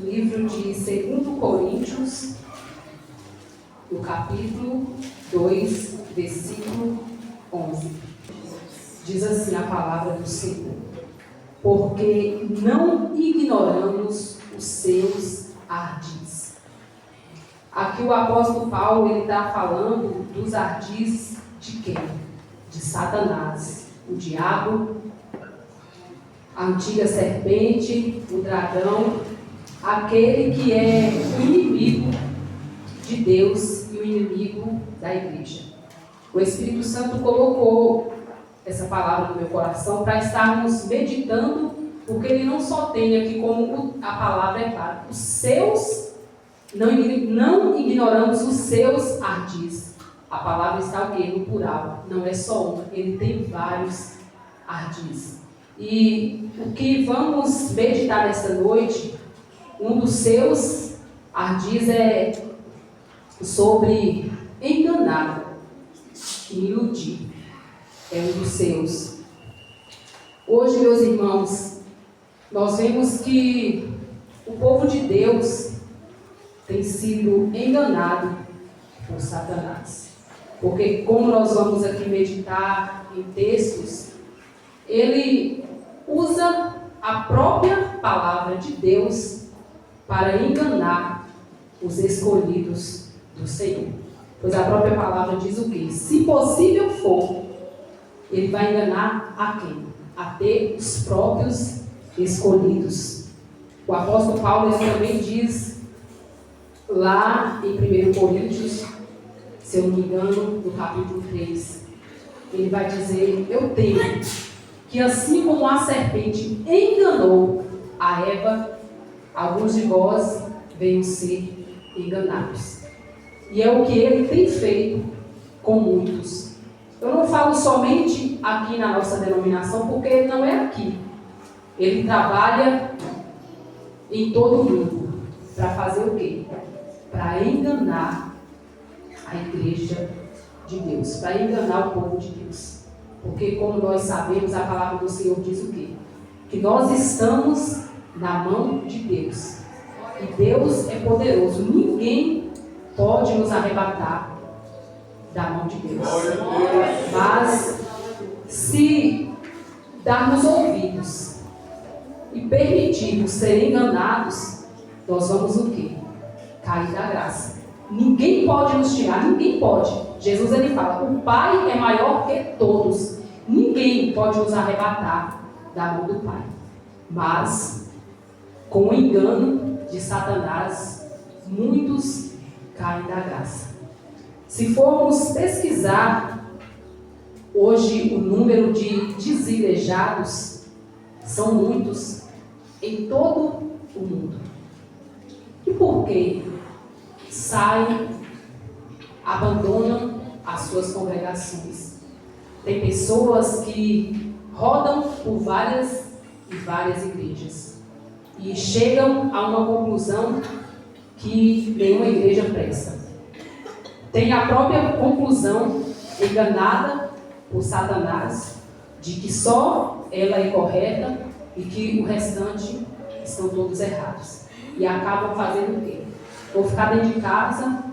livro de 2 Coríntios, no capítulo 2, versículo 11. Diz assim a palavra do Senhor: porque não ignoramos os seus ardis. Aqui o apóstolo Paulo está falando dos ardis de quem? De Satanás, o diabo, a antiga serpente, o dragão, aquele que é o inimigo de Deus e o inimigo da igreja. O Espírito Santo colocou essa palavra no meu coração para estarmos meditando, porque ele não só tem aqui como a palavra é clara, os seus, não ignoramos os seus ardis. A palavra está o quê? No plural, não é só uma, ele tem vários ardis. E o que vamos meditar nesta noite, um dos seus ardis é sobre enganar e iludir. É um dos seus. Hoje, meus irmãos, nós vemos que o povo de Deus tem sido enganado por Satanás. Porque, como nós vamos aqui meditar em textos, ele usa a própria palavra de Deus para enganar os escolhidos do Senhor. Pois a própria palavra diz o quê? Se possível for, ele vai enganar a quem? Até os próprios escolhidos. O apóstolo Paulo também diz lá em 1 Coríntios, se eu não me engano, no capítulo 3, ele vai dizer: eu temo que assim como a serpente enganou a Eva, alguns de vós venham ser enganados. E é o que ele tem feito com muitos. Eu não falo somente aqui na nossa denominação, porque ele não é aqui. Ele trabalha em todo o mundo. Para fazer o quê? Para enganar a igreja de Deus. Para enganar o povo de Deus. Porque, como nós sabemos, a palavra do Senhor diz o quê? Que nós estamos na mão de Deus. E Deus é poderoso. Ninguém pode nos arrebatar da mão de Deus. Mas, se darmos ouvidos e permitirmos ser enganados, nós vamos o quê? Cair da graça. Ninguém pode nos tirar, ninguém pode. Jesus, ele fala: o Pai é maior que todos. Ninguém pode nos arrebatar da mão do Pai. Mas, com o engano de Satanás, muitos caem da graça. Se formos pesquisar, hoje o número de desigrejados são muitos em todo o mundo. E por quê? Saem, abandonam as suas congregações. Tem pessoas que rodam por várias e várias igrejas e chegam a uma conclusão que nenhuma igreja presta. Tem a própria conclusão, enganada por Satanás, de que só ela é correta e que o restante estão todos errados. E acabam fazendo o quê? Vou ficar dentro de casa,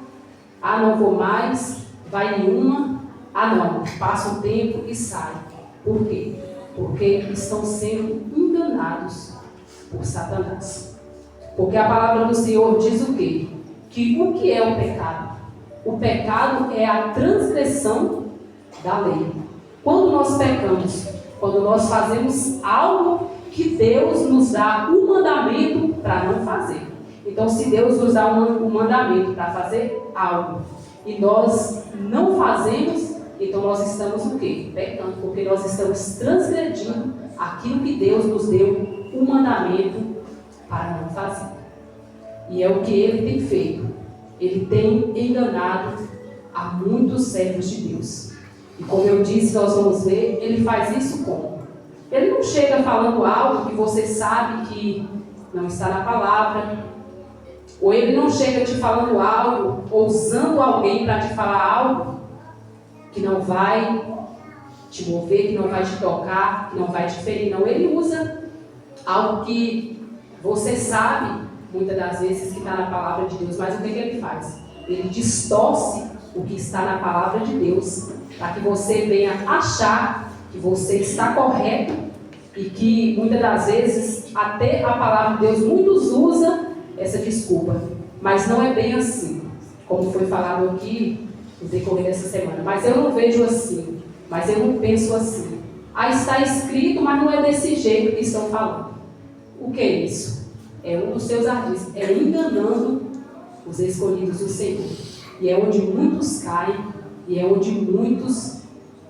não vou mais, vai em uma, não, passa um tempo e sai. Por quê? Porque estão sendo enganados por Satanás. Porque a palavra do Senhor diz o quê? Que o que é o pecado? O pecado é a transgressão da lei. Quando nós pecamos, quando nós fazemos algo que Deus nos dá um mandamento para não fazer. Então, se Deus nos dá um mandamento para fazer algo e nós não fazemos, então nós estamos o quê? Pecando, porque nós estamos transgredindo aquilo que Deus nos deu um mandamento para não fazer. E é o que ele tem feito. Ele tem enganado a muitos servos de Deus. E como eu disse, nós vamos ver, ele faz isso como? Ele não chega falando algo que você sabe que não está na palavra, ou ele não chega te falando algo, ou usando alguém para te falar algo que não vai te mover, que não vai te tocar, que não vai te ferir. Não, ele usa algo que você sabe muitas das vezes, que está na palavra de Deus, mas o que ele faz? Ele distorce o que está na palavra de Deus, para que você venha achar que você está correto e que muitas das vezes até a palavra de Deus muitos usam essa desculpa, mas não é bem assim, como foi falado aqui no decorrer dessa semana. Mas eu não vejo assim, mas eu não penso assim. Ah, está escrito, mas não é desse jeito que estão falando. O que é isso? É um dos seus ardis, é enganando os escolhidos do Senhor. E é onde muitos caem, e é onde muitos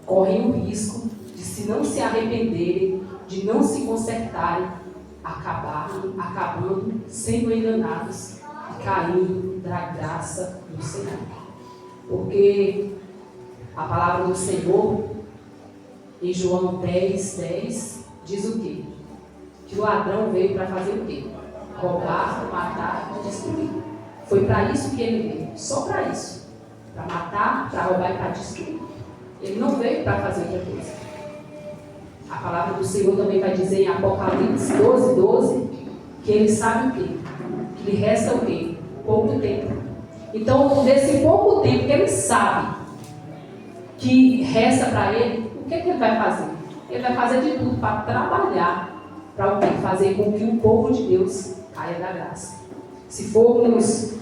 correm o risco de, se não se arrependerem, de não se consertarem, acabando sendo enganados e caindo da graça do Senhor. Porque a palavra do Senhor, em João 10:10, diz o quê? Que o ladrão veio para fazer o quê? Roubar, matar e destruir. Foi para isso que ele veio, só para isso. Para matar, para roubar e para destruir. Ele não veio para fazer outra coisa. A palavra do Senhor também vai dizer em Apocalipse 12:12, que ele sabe o quê? Que lhe resta o quê? Pouco tempo. Então, nesse pouco tempo que ele sabe que resta para ele, o que ele vai fazer? Ele vai fazer de tudo para trabalhar, para o quê? Fazer com que o povo de Deus caia da graça. Se formos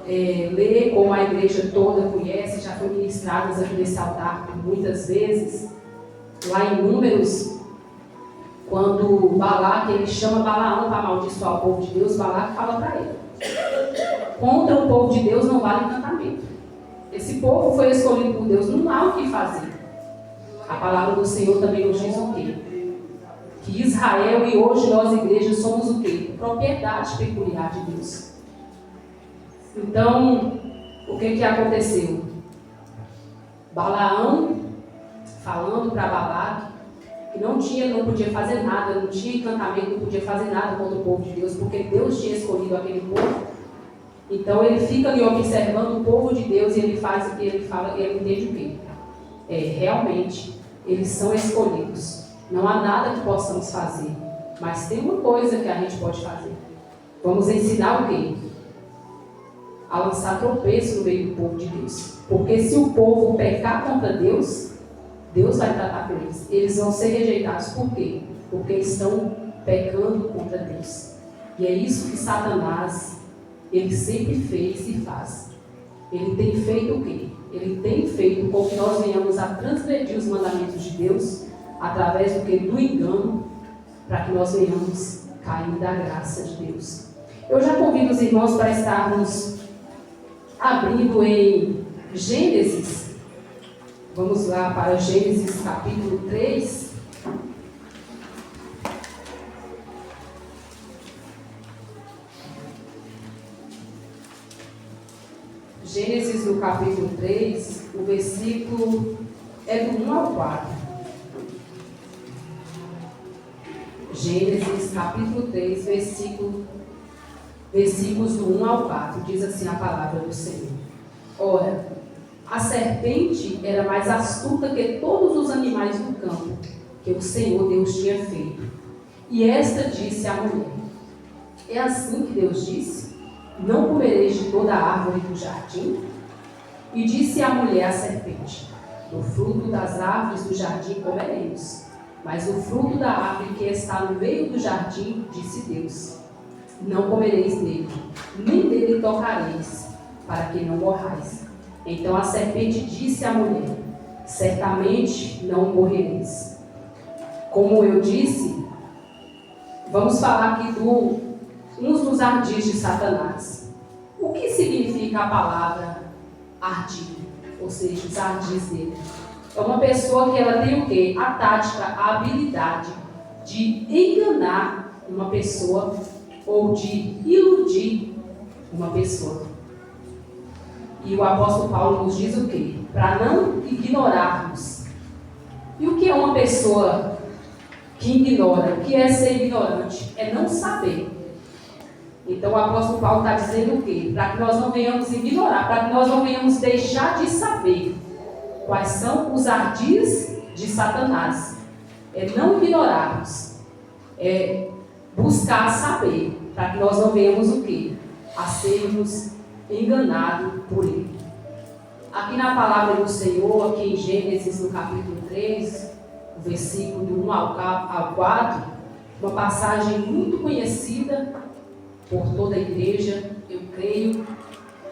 ler como a igreja toda conhece, já foi ministradas aqui nesse altar muitas vezes, lá em Números, quando Balaque, ele chama Balaão para amaldiçoar o povo de Deus, Balaque fala para ele: contra o povo de Deus não vale encantamento. Esse povo foi escolhido por Deus, não há o que fazer. A palavra do Senhor também nos diz o quê? Que Israel e hoje nós, igrejas, somos o quê? Propriedade peculiar de Deus. Então, o que aconteceu? Balaão falando para Balaque que não podia fazer nada, não tinha encantamento, não podia fazer nada contra o povo de Deus, porque Deus tinha escolhido aquele povo. Então ele fica ali observando o povo de Deus e ele faz o que ele fala, e ele entende o quê? Realmente, eles são escolhidos. Não há nada que possamos fazer, mas tem uma coisa que a gente pode fazer. Vamos ensinar o quê? A lançar tropeço no meio do povo de Deus. Porque se o povo pecar contra Deus, Deus vai tratar com eles. Eles vão ser rejeitados. Por quê? Porque estão pecando contra Deus. E é isso que Satanás, ele sempre fez e faz. Ele tem feito o quê? Ele tem feito com que nós venhamos a transgredir os mandamentos de Deus através do quê? Do engano, para que nós venhamos cair da graça de Deus. Eu já convido os irmãos para estarmos abrindo em Gênesis. Vamos lá para Gênesis capítulo 3. Gênesis no capítulo 3, o versículo é do 1 ao 4. Gênesis capítulo 3, versículos do 1 ao 4, diz assim a palavra do Senhor. Ora, a serpente era mais astuta que todos os animais do campo que o Senhor Deus tinha feito. E esta disse à mulher: é assim que Deus disse? Não comereis de toda a árvore do jardim? E disse a mulher à serpente: do fruto das árvores do jardim comeremos, mas do fruto da árvore que está no meio do jardim, disse Deus: não comereis dele, nem dele tocareis, para que não morrais. Então a serpente disse à mulher: certamente não morrereis. Como eu disse, vamos falar aqui uns dos ardis de Satanás. O que significa a palavra ardil? Ou seja, os ardis dele. É uma pessoa que ela tem o quê? A tática, a habilidade de enganar uma pessoa ou de iludir uma pessoa. E o apóstolo Paulo nos diz o quê? Para não ignorarmos. E o que é uma pessoa que ignora? O que é ser ignorante? É não saber. Então o apóstolo Paulo está dizendo o quê? Para que nós não venhamos ignorar, para que nós não venhamos deixar de saber quais são os ardis de Satanás. É não ignorarmos. É buscar saber. para que nós não venhamos o quê? A sermos enganados por ele. Aqui na palavra do Senhor, aqui em Gênesis, no capítulo 3, o versículo do 1 ao 4, uma passagem muito conhecida por toda a igreja, eu creio.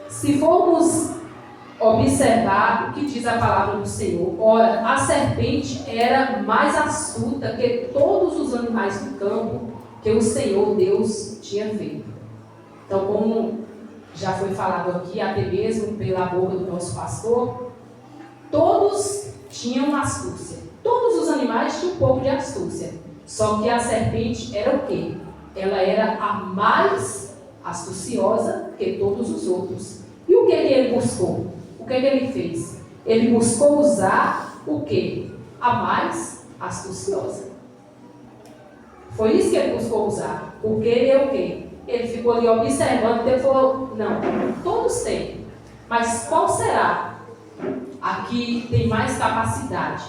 Se formos observar o que diz a palavra do Senhor, ora, a serpente era mais astuta que todos os animais do campo que o Senhor Deus tinha feito. Então, como já foi falado aqui, até mesmo pela boca do nosso pastor, todos tinham astúcia. Todos os animais tinham um pouco de astúcia. Só que a serpente era o quê? Ela era a mais astuciosa que todos os outros. E o que ele buscou? O que ele fez? Ele buscou usar o quê? A mais astuciosa. Foi isso que ele buscou usar. Porque ele é o quê? Ele ficou ali observando e ele falou, não, todos têm. Mas qual será a que tem mais capacidade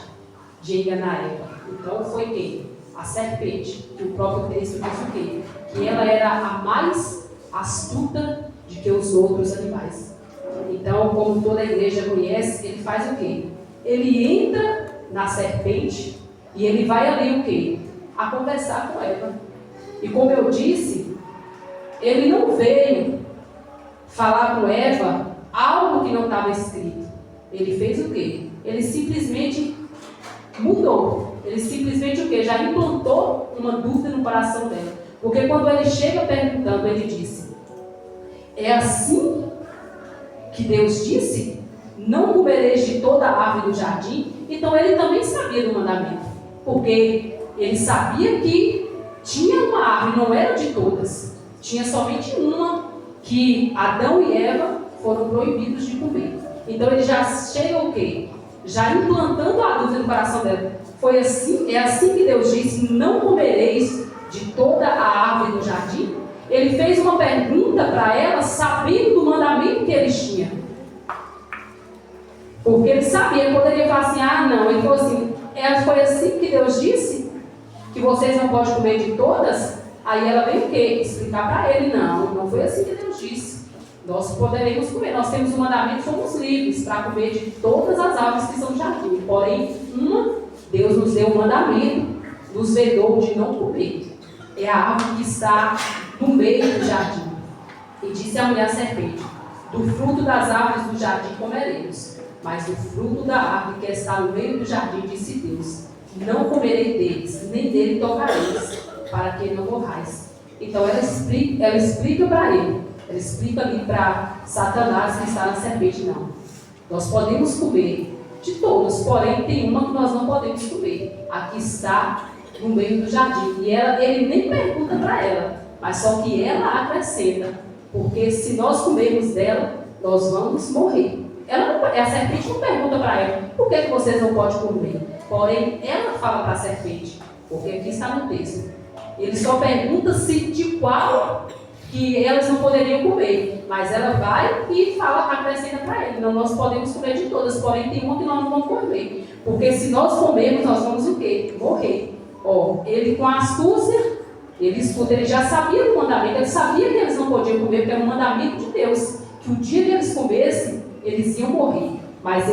de enganar Eva? Então foi quem? A serpente, que o próprio texto diz o quê? Que ela era a mais astuta de que os outros animais. Então, como toda a igreja conhece, ele faz o quê? Ele entra na serpente e ele vai ali o quê? A conversar com Eva. E como eu disse, ele não veio falar com Eva algo que não estava escrito. Ele fez o quê? Ele simplesmente mudou. Ele simplesmente o quê? Já implantou uma dúvida no coração dela. Porque quando ele chega perguntando, ele disse, é assim que Deus disse? Não comereis de toda a árvore do jardim? Então ele também sabia do mandamento. Porque ele sabia que tinha uma árvore, não era de todas. Tinha somente uma que Adão e Eva foram proibidos de comer. Então ele já chega o quê? Já implantando a dúvida no coração dela. Foi assim, é assim que Deus disse, não comereis de toda a árvore do jardim? Ele fez uma pergunta para ela, sabendo do mandamento que eles tinham. Porque ele sabia, ele poderia falar assim, ah não, ele falou assim, foi assim que Deus disse? Que vocês não podem comer de todas? Aí ela veio o quê? Explicar para ele, não foi assim que Deus disse. Nós poderemos comer, nós temos um mandamento, somos livres para comer de todas as árvores que são do jardim. Porém, Deus nos deu um mandamento, nos vedou de não comer. É a árvore que está no meio do jardim. E disse a mulher serpente, do fruto das árvores do jardim comeremos, mas do fruto da árvore que está no meio do jardim, disse Deus, não comerei deles, nem dele tocareis, para que não morrais. Então ela explica para ele, ela explica ali para Satanás que está na serpente, não. Nós podemos comer de todos, porém tem uma que nós não podemos comer. Aqui está no meio do jardim. E ele nem pergunta para ela, mas só que ela acrescenta, porque se nós comermos dela, nós vamos morrer. A serpente não pergunta para ela, por que vocês não podem comer? Porém, ela fala para a serpente, porque aqui está no texto. Ele só pergunta se de qual que elas não poderiam comer, mas ela vai e fala, acrescenta para ele, não, nós podemos comer de todas, porém tem uma que nós não vamos comer, porque se nós comermos, nós vamos o quê? Morrer. Ele com a astúcia, ele escuta, ele já sabia do mandamento, ele sabia que eles não podiam comer, porque era um mandamento de Deus, que o dia que eles comessem, eles iam morrer. Mas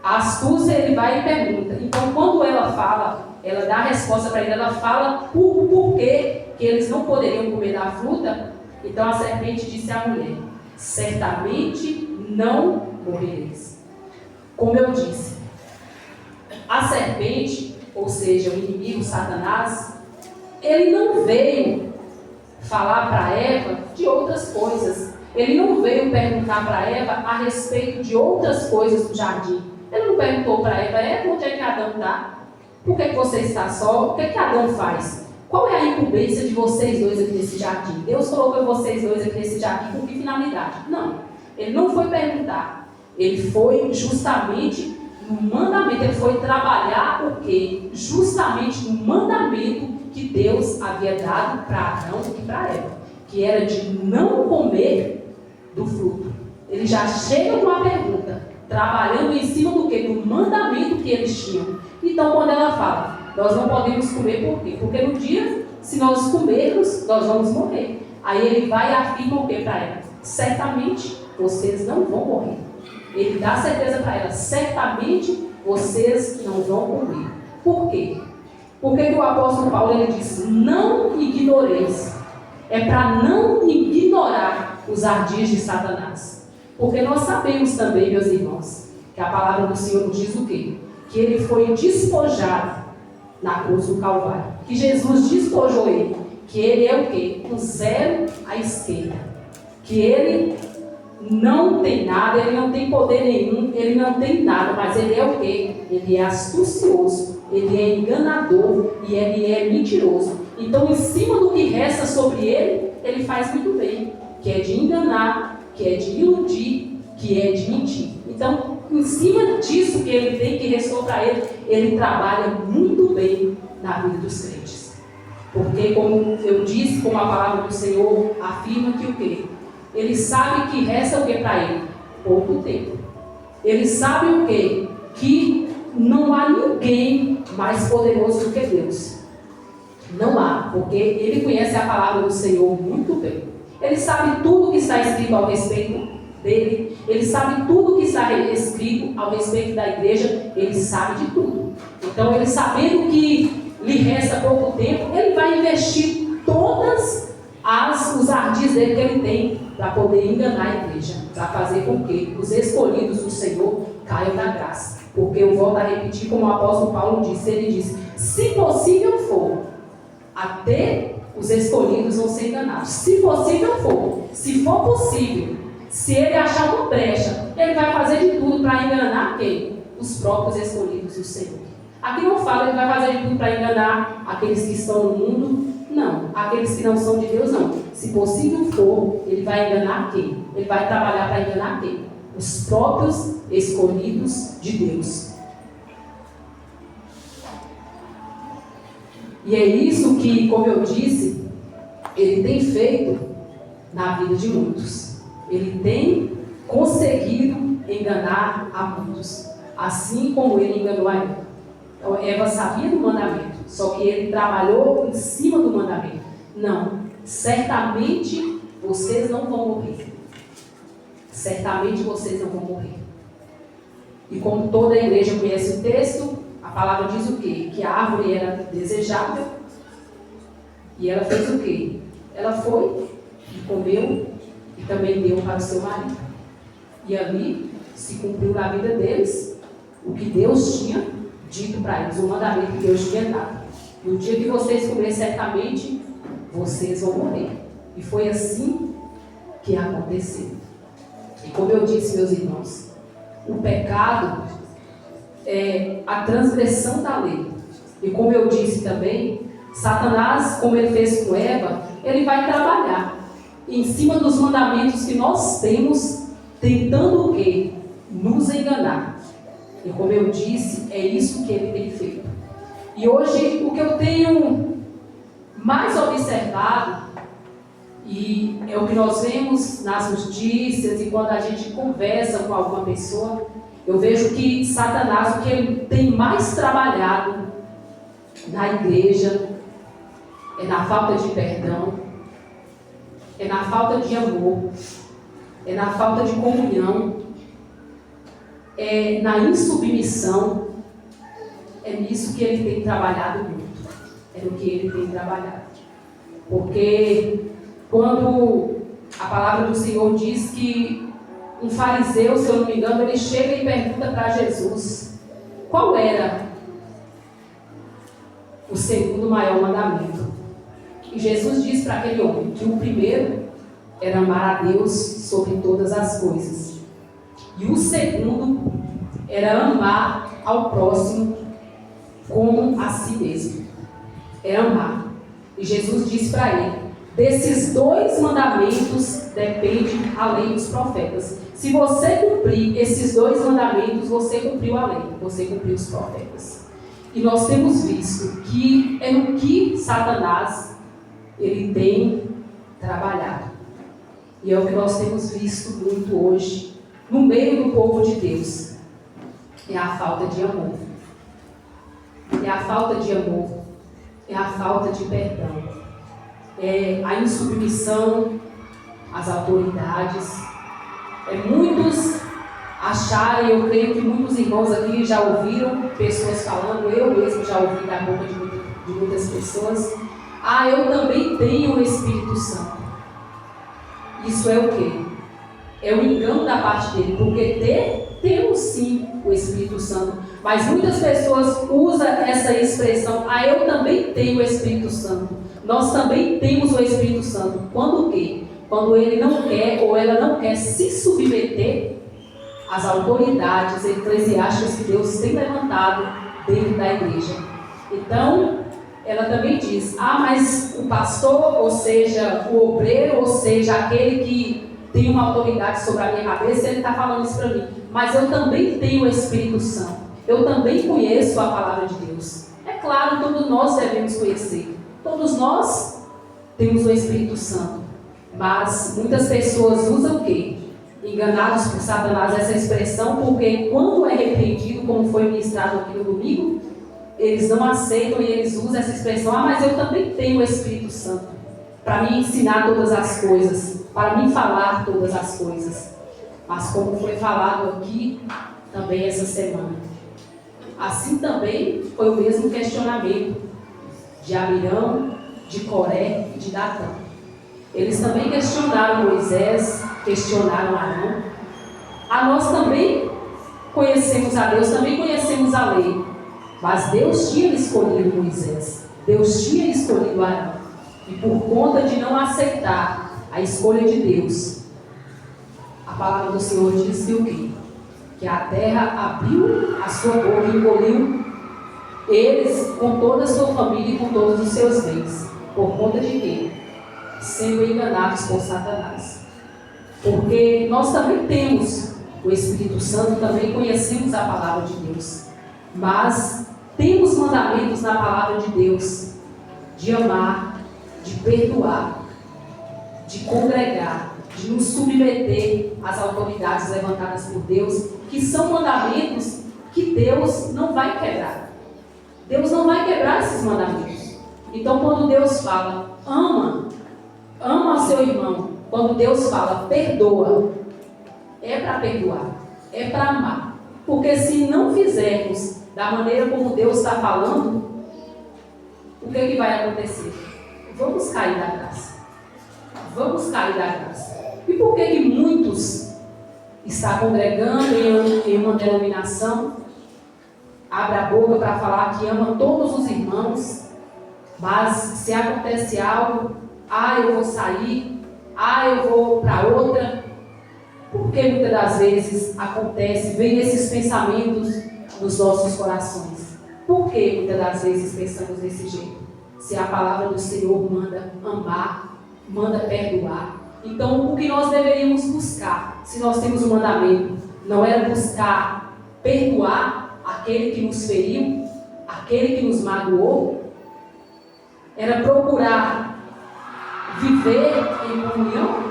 a astúcia, ele vai e pergunta. Então, quando ela fala, ela dá a resposta para ele, ela fala o porquê que eles não poderiam comer da fruta. Então, a serpente disse à mulher, certamente não morrereis. Como eu disse, a serpente, ou seja, o inimigo Satanás, ele não veio falar para Eva de outras coisas. Ele não veio perguntar para Eva a respeito de outras coisas do jardim. Ele não perguntou para Eva, onde é que Adão está? Por que você está só? O que Adão faz? Qual é a incumbência de vocês dois aqui nesse jardim? Deus colocou vocês dois aqui nesse jardim com que finalidade? Não, ele não foi perguntar. Ele foi justamente no mandamento, ele foi trabalhar o quê? Justamente no mandamento que Deus havia dado para Adão e para Eva, que era de não comer do fruto. Ele já chega com a pergunta, trabalhando em cima do quê? Do mandamento que eles tinham. Então, quando ela fala, nós não podemos comer, por quê? Porque no dia se nós comermos, nós vamos morrer. Aí ele vai e afirma o que para ela? Certamente vocês não vão morrer. Ele dá certeza para ela, certamente vocês não vão morrer. Por quê? Porque o apóstolo Paulo ele diz, não ignoreis. É para não ignorar os ardis de Satanás. Porque nós sabemos também, meus irmãos, que a palavra do Senhor nos diz o quê? Que ele foi despojado na cruz do Calvário. Que Jesus despojou ele. Que ele é o quê? Um zero à esquerda. Que ele não tem nada, ele não tem poder nenhum, ele não tem nada, mas ele é o quê? Ele é astucioso, ele é enganador e ele é mentiroso. Então, em cima do que resta sobre ele, ele faz muito bem, que é de enganar, que é de iludir, que é de mentir. Então, em cima disso que ele tem, que restou para ele trabalha muito bem na vida dos crentes. Porque, como eu disse, como a palavra do Senhor afirma que o quê? Ele sabe que resta o que para ele? Pouco tempo. Ele sabe o quê? Que não há ninguém mais poderoso do que Deus. Não há, porque ele conhece a palavra do Senhor muito bem. Ele sabe tudo que está escrito ao respeito dele. Ele sabe tudo que está escrito ao respeito da igreja. Ele sabe de tudo. Então, ele sabendo que lhe resta pouco tempo, ele vai investir todas os ardis dele que ele tem para poder enganar a igreja, para fazer com que os escolhidos do Senhor caiam da graça. Porque eu volto a repetir, como o apóstolo Paulo disse, ele disse, se possível for, até os escolhidos vão ser enganados. Se possível for, se for possível, se ele achar uma brecha, ele vai fazer de tudo para enganar quem? Os próprios escolhidos do Senhor. Aqui não fala, ele vai fazer de tudo para enganar aqueles que estão no mundo. Não, aqueles que não são de Deus não. Se possível for, ele vai enganar quem? Ele vai trabalhar para enganar quem? Os próprios escolhidos de Deus. E é isso que, como eu disse, ele tem feito na vida de muitos. Ele tem conseguido enganar a muitos, assim como ele enganou a Eva. Então, Eva sabia do mandamento, só que ele trabalhou em cima do mandamento. Não, certamente vocês não vão morrer. Certamente vocês não vão morrer. E como toda a igreja conhece o texto, a palavra diz o quê? Que a árvore era desejável. E ela fez o quê? Ela foi e comeu e também deu para o seu marido. E ali se cumpriu na vida deles o que Deus tinha dito para eles, o mandamento que Deus tinha dado. No dia que vocês comerem, certamente vocês vão morrer. E foi assim que aconteceu. E como eu disse, meus irmãos, o pecado é a transgressão da lei. E como eu disse também, Satanás, como ele fez com Eva, ele vai trabalhar em cima dos mandamentos que nós temos, tentando o quê? Nos enganar. E como eu disse, é isso que ele tem feito. E hoje, o que eu tenho mais observado, e é o que nós vemos nas notícias e quando a gente conversa com alguma pessoa, eu vejo que Satanás, o que ele tem mais trabalhado na igreja, é na falta de perdão, é na falta de amor, é na falta de comunhão, é na insubmissão. É nisso que ele tem trabalhado muito. É no que ele tem trabalhado. Porque quando a palavra do Senhor diz que um fariseu, se eu não me engano, ele chega e pergunta para Jesus qual era o segundo maior mandamento. E Jesus diz para aquele homem que o primeiro era amar a Deus sobre todas as coisas. E o segundo era amar ao próximo como a si mesmo. É amar. E Jesus disse para ele, desses dois mandamentos depende a lei dos profetas. Se você cumprir esses dois mandamentos, você cumpriu a lei, você cumpriu os profetas. E nós temos visto que é no que Satanás ele tem trabalhado. E é o que nós temos visto muito hoje no meio do povo de Deus. É a falta de amor. É a falta de amor. É a falta de perdão. a insubmissão às autoridades. Muitos acharem, eu creio que muitos irmãos aqui já ouviram pessoas falando, eu mesmo já ouvi da boca de muitas pessoas, eu também tenho o Espírito Santo. Isso é o quê? É um engano da parte dele, porque temos sim o Espírito Santo, mas muitas pessoas usam essa expressão, eu também tenho o Espírito Santo, nós também temos o Espírito Santo. Quando o quê? Quando ele não quer ou ela não quer se submeter às autoridades eclesiásticas que Deus tem levantado dentro da igreja. Então, ela também diz, mas o pastor, ou seja, o obreiro, ou seja, aquele que tem uma autoridade sobre a minha cabeça, ele está falando isso para mim. Mas eu também tenho o Espírito Santo. Eu também conheço a palavra de Deus. É claro, todos nós devemos conhecer. Todos nós temos o Espírito Santo. Mas muitas pessoas usam o quê? Enganados por Satanás, essa expressão, porque quando é repreendido, como foi ministrado aqui no domingo, eles não aceitam e eles usam essa expressão, mas eu também tenho o Espírito Santo para me ensinar todas as coisas, para me falar todas as coisas. Mas como foi falado aqui também essa semana, assim também foi o mesmo questionamento de Amirão, de Coré e de Datã. Eles também questionaram Moisés, questionaram Arão. Nós também conhecemos a Deus, também conhecemos a lei. Mas Deus tinha escolhido Moisés, Deus tinha escolhido Arão. E por conta de não aceitar a escolha de Deus, a palavra do Senhor diz que o quê? Que a terra abriu a sua boca e engoliu eles com toda a sua família e com todos os seus bens. Por conta de quê? Sendo enganados por Satanás. Porque nós também temos o Espírito Santo, também conhecemos a palavra de Deus, mas temos mandamentos na palavra de Deus de amar, de perdoar, de congregar, de nos submeter às autoridades levantadas por Deus, que são mandamentos que Deus não vai quebrar. Deus não vai quebrar esses mandamentos. Então, quando Deus fala, ama seu irmão, quando Deus fala, perdoa, é para perdoar, é para amar. Porque se não fizermos da maneira como Deus está falando, o que vai acontecer? Vamos cair da graça. Vamos cair da graça. E por que muitos estão congregando em uma denominação, abre a boca para falar que ama todos os irmãos, mas se acontece algo, eu vou sair, eu vou para outra? Porque muitas das vezes acontece, vem esses pensamentos nos nossos corações. Por que muitas das vezes pensamos desse jeito? Se a palavra do Senhor manda amar, manda perdoar. Então, o que nós deveríamos buscar, se nós temos um mandamento, não era buscar perdoar aquele que nos feriu, aquele que nos magoou? Era procurar viver em comunhão?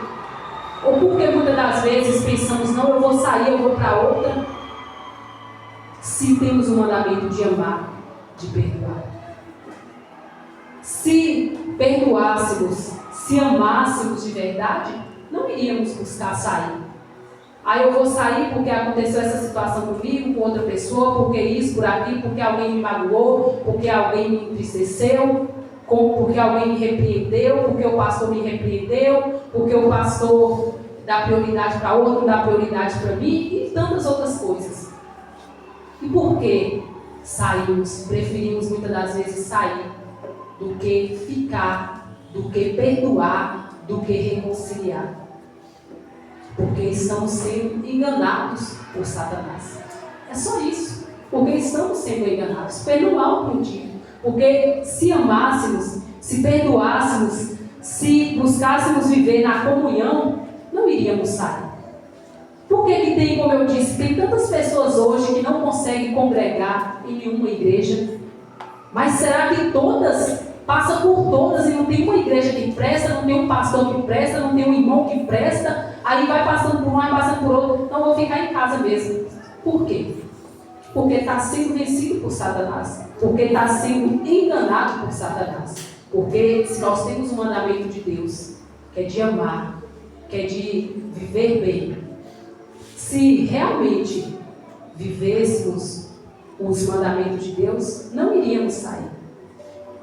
Ou porque muitas das vezes pensamos, não, eu vou sair, eu vou para outra? Se temos o mandamento de amar, de perdoar. Se perdoássemos, se amássemos de verdade, não iríamos buscar sair. Eu vou sair porque aconteceu essa situação comigo, com outra pessoa, porque isso, por aquilo, porque alguém me magoou, porque alguém me entristeceu, porque alguém me repreendeu, porque o pastor me repreendeu, porque o pastor dá prioridade para outro, dá prioridade para mim, e tantas outras coisas. E por que saímos, preferimos muitas das vezes sair, do que ficar, do que perdoar, do que reconciliar? Porque estamos sendo enganados por Satanás. É só isso. Porque estamos sendo enganados pelo mal contigo. Porque se amássemos, se perdoássemos, se buscássemos viver na comunhão, não iríamos sair. Por que tem, como eu disse, tem tantas pessoas hoje que não conseguem congregar em nenhuma igreja? Mas será que todas, passa por todas e não tem uma igreja que presta, não tem um pastor que presta, não tem um irmão que presta, aí vai passando por um, vai passando por outro, não, vou ficar em casa mesmo. Por quê? Porque está sendo vencido por Satanás, porque está sendo enganado por Satanás. Porque se nós temos um mandamento de Deus, que é de amar, que é de viver bem, se realmente vivêssemos os mandamentos de Deus, não iríamos sair.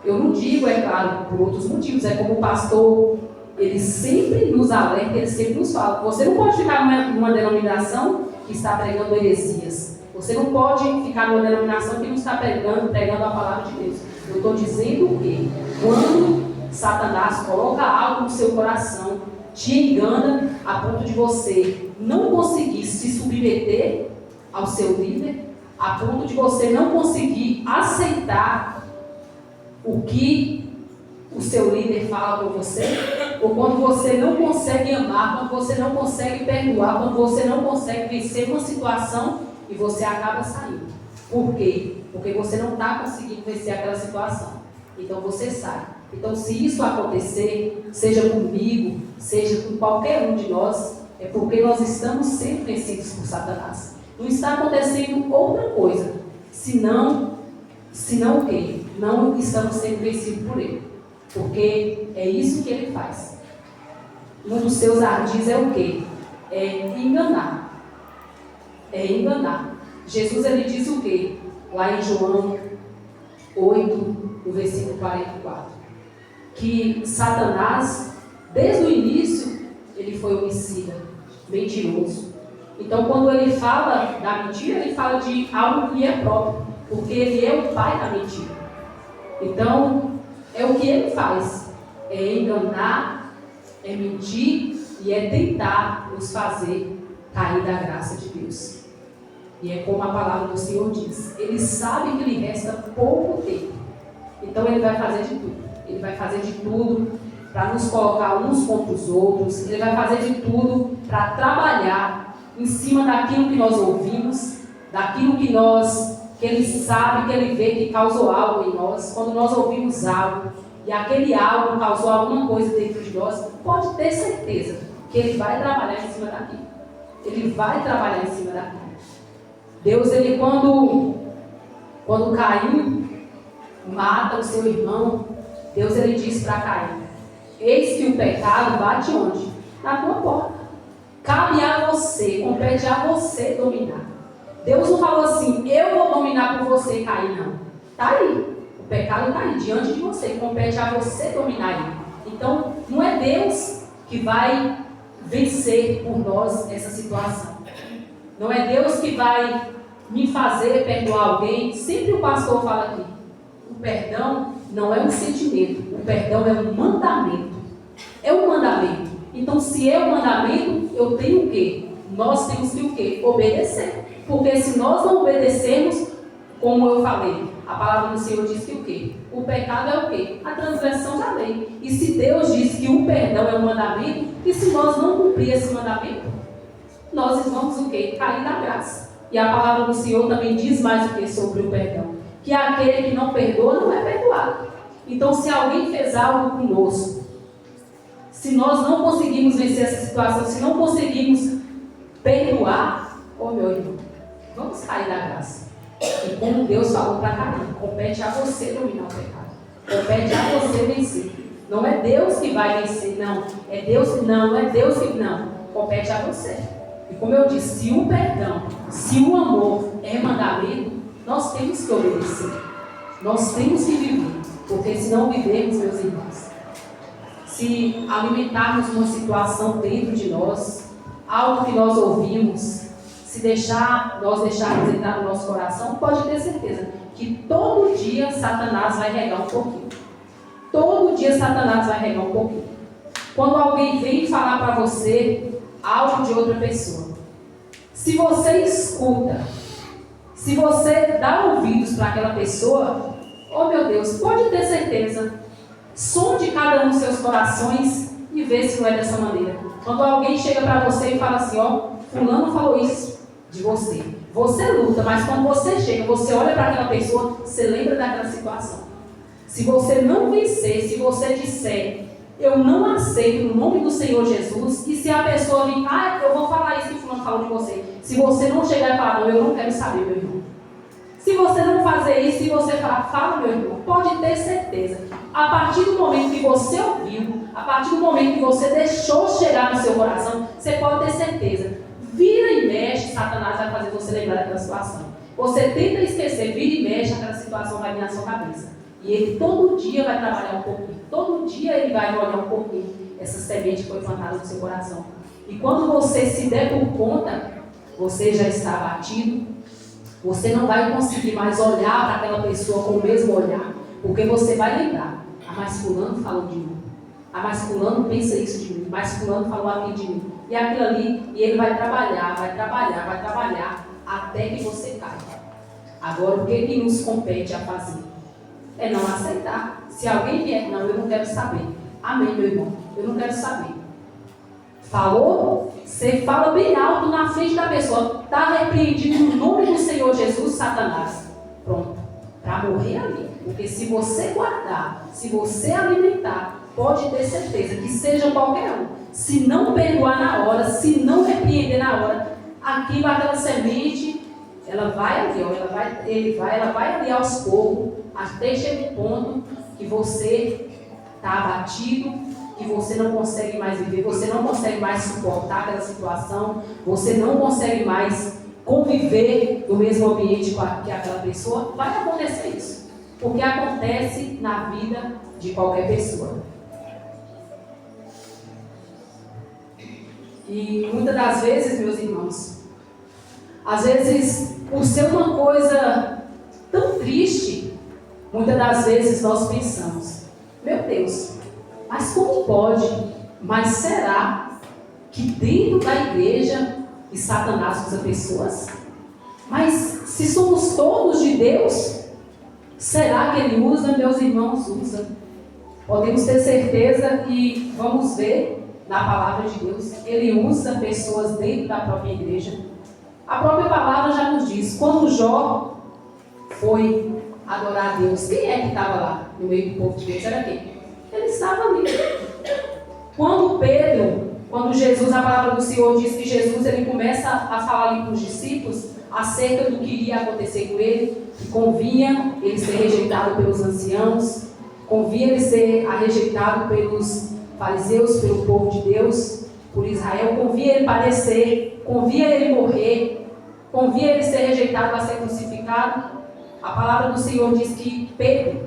Eu não digo, é claro, por outros motivos, é como o pastor, ele sempre nos alerta, ele sempre nos fala, você não pode ficar numa denominação que está pregando heresias. Você não pode ficar numa denominação que não está pregando a palavra de Deus. Eu estou dizendo que quando Satanás coloca algo no seu coração, te engana a ponto de você não conseguir se submeter ao seu líder, a ponto de você não conseguir aceitar o que o seu líder fala com você, ou quando você não consegue amar, quando você não consegue perdoar, quando você não consegue vencer uma situação e você acaba saindo. Por quê? Porque você não está conseguindo vencer aquela situação. Então você sai. Então, se isso acontecer, seja comigo, seja com qualquer um de nós, é porque nós estamos sendo vencidos por Satanás. Não está acontecendo outra coisa, senão o quê? Não estamos sendo vencidos por ele. Porque é isso que ele faz. Um dos seus ardis é o quê? É enganar. É enganar. Jesus, ele diz o quê? Lá em João 8, no versículo 44. Que Satanás, desde o início, ele foi homicida, mentiroso. Então, quando ele fala da mentira, ele fala de algo que é próprio, porque ele é o pai da mentira. Então, é o que ele faz, é enganar, é mentir e é tentar nos fazer cair da graça de Deus. E é como a palavra do Senhor diz, ele sabe que lhe resta pouco tempo, então ele vai fazer de tudo. Ele vai fazer de tudo para nos colocar uns contra os outros, ele vai fazer de tudo para trabalhar em cima daquilo que nós ouvimos, daquilo que ele sabe, que ele vê que causou algo em nós. Quando nós ouvimos algo e aquele algo causou alguma coisa dentro de nós, pode ter certeza que ele vai trabalhar em cima daquilo. Ele vai trabalhar em cima daquilo. Deus, ele quando Caim mata o seu irmão, Deus, ele diz para Caim, eis que o pecado bate onde? Na tua porta. Cabe a você, compete a você dominar. Deus não falou assim, eu vou dominar por você, Caim, não. Está aí. O pecado está aí, diante de você. Compete a você dominar ele. Então, não é Deus que vai vencer por nós essa situação. Não é Deus que vai me fazer perdoar alguém. Sempre o pastor fala aqui, o perdão não é um sentimento. O perdão é um mandamento. É um mandamento. Então, se é um mandamento, eu tenho o quê? Nós temos que o quê? Obedecer. Porque se nós não obedecermos, como eu falei, a palavra do Senhor diz que o quê? O pecado é o quê? A transgressão da lei. E se Deus diz que o perdão é um mandamento, e se nós não cumprir esse mandamento, nós vamos o quê? Cair da graça. E a palavra do Senhor também diz mais o que sobre o perdão? Que aquele que não perdoa não é perdoado. Então, se alguém fez algo conosco, se nós não conseguimos vencer essa situação, se não conseguimos perdoar, meu irmão, vamos cair da graça. E como Deus falou para Caim, compete a você dominar o pecado. Compete a você vencer. Não é Deus que vai vencer, não. É Deus que não. Compete a você. E como eu disse, se o perdão, se o amor é mandamento, nós temos que obedecer. Nós temos que viver. Porque se não vivermos, meus irmãos, se alimentarmos uma situação dentro de nós, algo que nós ouvimos, se nós deixarmos entrar no nosso coração, pode ter certeza que todo dia Satanás vai regar um pouquinho. Todo dia Satanás vai regar um pouquinho. Quando alguém vem falar para você algo de outra pessoa, se você escuta, se você dá ouvidos para aquela pessoa, meu Deus, pode ter certeza, sonde cada um dos seus corações e vê se não é dessa maneira. Quando alguém chega para você e fala assim, fulano falou isso de você. Você luta, mas quando você chega, você olha para aquela pessoa, você lembra daquela situação. Se você não vencer, se você disser, eu não aceito no nome do Senhor Jesus, e se a pessoa vir, eu vou falar isso que o fulano falou de você. Se você não chegar e falar, não, eu não quero saber, meu irmão. Se você não fazer isso e você falar, fala, meu irmão, pode ter certeza. A partir do momento que você ouviu, a partir do momento que você deixou chegar no seu coração, você pode ter certeza. Vira e mexe, Satanás vai fazer você lembrar daquela situação. Você tenta esquecer, vira e mexe, aquela situação vai vir na sua cabeça. E ele todo dia vai trabalhar um pouquinho. Todo dia ele vai olhar um pouquinho essa semente que foi plantada no seu coração. E quando você se der por conta, você já está abatido. Você não vai conseguir mais olhar para aquela pessoa com o mesmo olhar. Porque você vai lembrar. Mas fulano falou de mim. Mas fulano pensa isso de mim. Mas fulano falou aquilo de mim. E aquilo ali, e ele vai trabalhar, até que você caia. Agora, o que nos compete a fazer? É não aceitar. Se alguém vier, não, eu não quero saber. Amém, meu irmão, eu não quero saber. Falou? Você fala bem alto na frente da pessoa. Está repreendido no nome do Senhor Jesus, Satanás. Pronto. Para morrer ali. Porque se você guardar, se você alimentar, pode ter certeza que seja qualquer um. Se não perdoar na hora, se não repreender na hora, aquela semente, ela vai ali, ela vai ali aos poucos, até chegar um ponto que você está abatido, que você não consegue mais viver, você não consegue mais suportar aquela situação, você não consegue mais conviver no mesmo ambiente que aquela pessoa. Vai acontecer isso, porque acontece na vida de qualquer pessoa. E muitas das vezes, meus irmãos, às vezes, por ser uma coisa tão triste, muitas das vezes nós pensamos, meu Deus, mas como pode? Mas será que dentro da igreja e Satanás usa pessoas? Mas se somos todos de Deus, será que ele usa? Meus irmãos, usa. Podemos ter certeza e vamos ver na palavra de Deus, ele usa pessoas dentro da própria igreja. A própria palavra já nos diz, quando Jó foi adorar a Deus, quem é que estava lá no meio do povo de Deus? Era quem? Ele estava ali. Quando Jesus, a palavra do Senhor diz que Jesus ele começa a falar ali para os discípulos acerca do que iria acontecer com ele, que convinha ele ser rejeitado pelos anciãos, convinha ele ser rejeitado pelos fariseus, pelo povo de Deus, por Israel, convinha ele padecer, convinha ele morrer, convinha ele ser rejeitado, a ser crucificado. A palavra do Senhor diz que Pedro,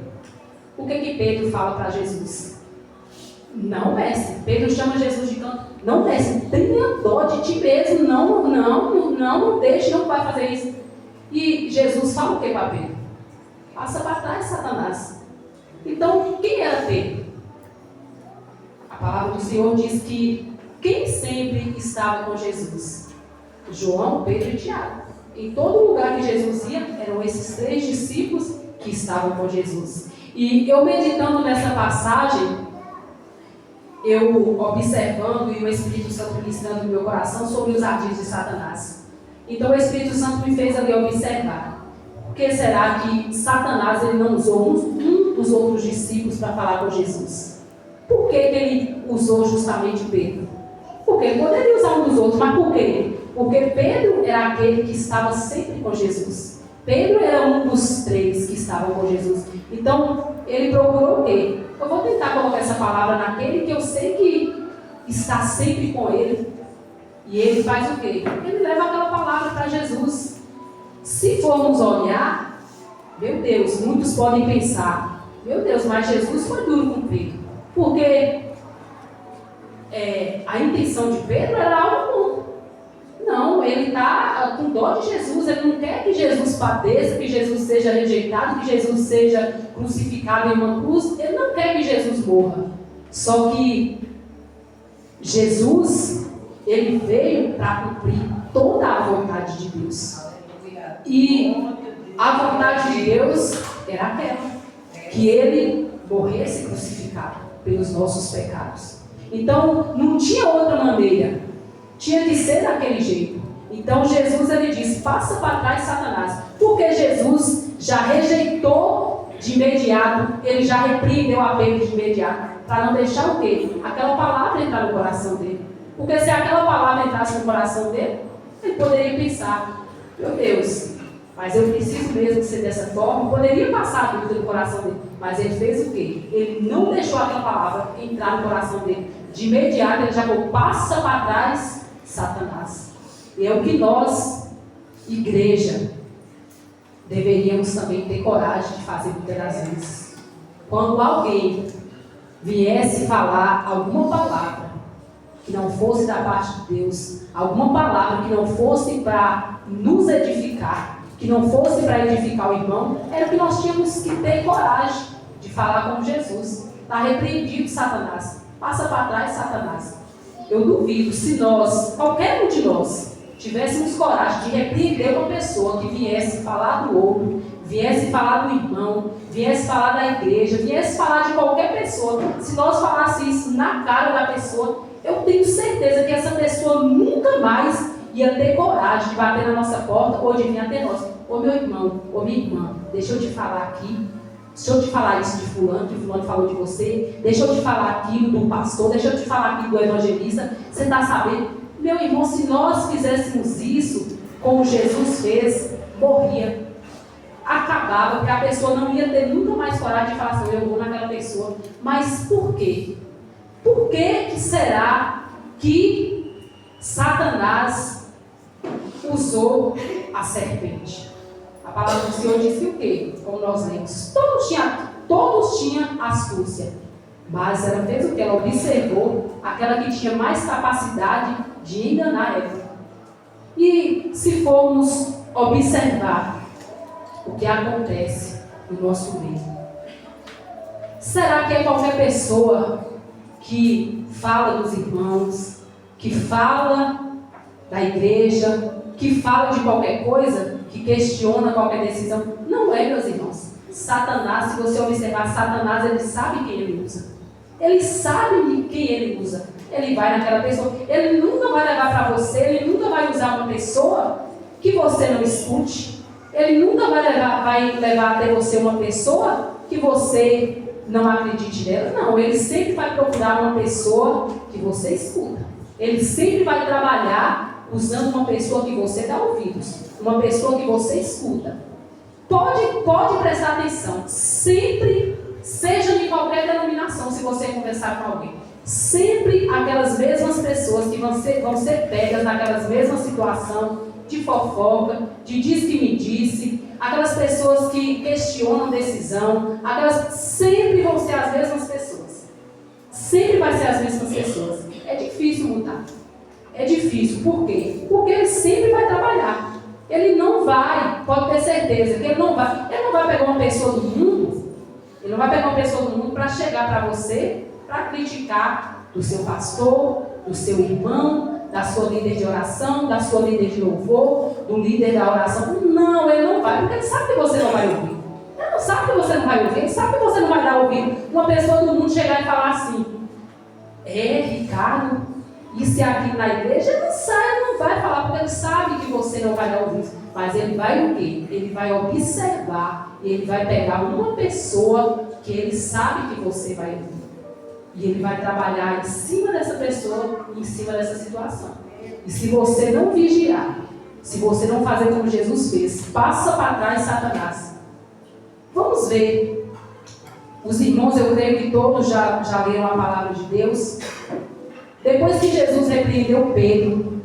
o que Pedro fala para Jesus? Não, mestre. Pedro chama Jesus de canto. Não, mestre, tenha dó de ti mesmo, não deixe, não vai fazer isso. E Jesus fala o que para Pedro? Passa para trás, Satanás. Então, quem era Pedro? A palavra do Senhor diz que quem sempre estava com Jesus? João, Pedro e Tiago. Em todo lugar que Jesus ia, eram esses 3 discípulos que estavam com Jesus. E eu meditando nessa passagem, eu observando e o Espírito Santo ministrando no meu coração sobre os ardis de Satanás. Então o Espírito Santo me fez ali observar. Por que será que Satanás ele não usou um dos outros discípulos para falar com Jesus? Por que ele usou justamente Pedro? Porque ele poderia usar um dos outros, mas por quê? Porque Pedro era aquele que estava sempre com Jesus. Pedro era um dos 3 que estavam com Jesus. Então, ele procurou o quê? Eu vou tentar colocar essa palavra naquele que eu sei que está sempre com ele. E ele faz o quê? Ele leva aquela palavra para Jesus. Se formos olhar, meu Deus, muitos podem pensar, meu Deus, mas Jesus foi duro com Pedro. Porque a intenção de Pedro era algo bom. Não, ele está com dó de Jesus, ele não quer que Jesus padeça, que Jesus seja rejeitado, que Jesus seja crucificado em uma cruz, ele não quer que Jesus morra. Só que Jesus, ele veio para cumprir toda a vontade de Deus. E a vontade de Deus era aquela, que ele morresse crucificado pelos nossos pecados. Então, não tinha outra maneira. Tinha que ser daquele jeito. Então Jesus ele disse, passa para trás Satanás. Porque Jesus já rejeitou de imediato, ele já repreendeu a Pedro de imediato, para não deixar o quê? Aquela palavra entrar no coração dele. Porque se aquela palavra entrasse no coração dele, ele poderia pensar, meu Deus, mas eu preciso mesmo ser dessa forma. Poderia passar a dúvida no coração dele. Mas ele fez o quê? Ele não deixou aquela palavra entrar no coração dele. De imediato ele já falou, passa para trás, Satanás. E é o que nós, igreja, deveríamos também ter coragem de fazer muitas das vezes. Quando alguém viesse falar alguma palavra que não fosse da parte de Deus, alguma palavra que não fosse para nos edificar, que não fosse para edificar o irmão, era que nós tínhamos que ter coragem de falar como Jesus. Está repreendido, Satanás. Passa para trás, Satanás. Eu duvido, se nós, qualquer um de nós, tivéssemos coragem de repreender uma pessoa que viesse falar do outro, viesse falar do irmão, viesse falar da igreja, viesse falar de qualquer pessoa, se nós falássemos isso na cara da pessoa, eu tenho certeza que essa pessoa nunca mais ia ter coragem de bater na nossa porta ou de vir até nós. Ô meu irmão, ô minha irmã, deixa eu te falar aqui, deixa eu te falar isso de fulano, que fulano falou de você, deixa eu te falar aquilo do pastor, deixa eu te falar aquilo do evangelista, você está sabendo? Meu irmão, se nós fizéssemos isso, como Jesus fez, morria. Acabava, porque a pessoa não ia ter nunca mais coragem de falar assim, eu vou naquela pessoa. Mas por quê? Por que será que Satanás usou a serpente? A palavra do Senhor disse o quê? Como nós lemos, todos tinham astúcia. Mas ela fez o que? Ela observou aquela que tinha mais capacidade de enganar ela. E se formos observar o que acontece no nosso meio, será que é qualquer pessoa que fala dos irmãos, que fala da igreja, que fala de qualquer coisa, que questiona qualquer decisão? Não é, meus irmãos. Satanás, se você observar, Satanás, ele sabe quem ele usa. Ele sabe quem ele usa. Ele vai naquela pessoa. Ele nunca vai levar para você, ele nunca vai usar uma pessoa que você não escute. Ele nunca vai levar até você uma pessoa que você não acredite nela. Não, ele sempre vai procurar uma pessoa que você escuta. Ele sempre vai trabalhar usando uma pessoa que você dá ouvidos, uma pessoa que você escuta. Pode prestar atenção. Sempre, seja de qualquer denominação, se você conversar com alguém, sempre aquelas mesmas pessoas que vão ser pegas naquelas mesmas situações de fofoca, de diz que me disse, aquelas pessoas que questionam decisão, aquelas sempre vão ser as mesmas pessoas. Sempre vai ser as mesmas pessoas. É difícil mudar. É difícil. Por quê? Porque ele sempre vai trabalhar. Ele não vai, pode ter certeza, que ele não vai pegar uma pessoa do mundo, ele não vai pegar uma pessoa do mundo para chegar para você, para criticar do seu pastor, do seu irmão, da sua líder de oração, da sua líder de louvor, do líder da oração. Não, ele não vai, porque ele sabe que você não vai ouvir. Ele não sabe que você não vai ouvir, ele sabe que você não vai dar ouvido. Uma pessoa do mundo chegar e falar assim, Ricardo, isso é aqui na igreja, ele não vai falar, porque ele sabe que você não vai dar ouvido. Mas ele vai o quê? Ele vai observar, e ele vai pegar uma pessoa que ele sabe que você vai ouvir. E ele vai trabalhar em cima dessa pessoa, em cima dessa situação. E se você não vigiar, se você não fazer como Jesus fez, passa para trás, Satanás. Vamos ver. Os irmãos, eu creio que todos já leram a palavra de Deus. Depois que Jesus repreendeu Pedro,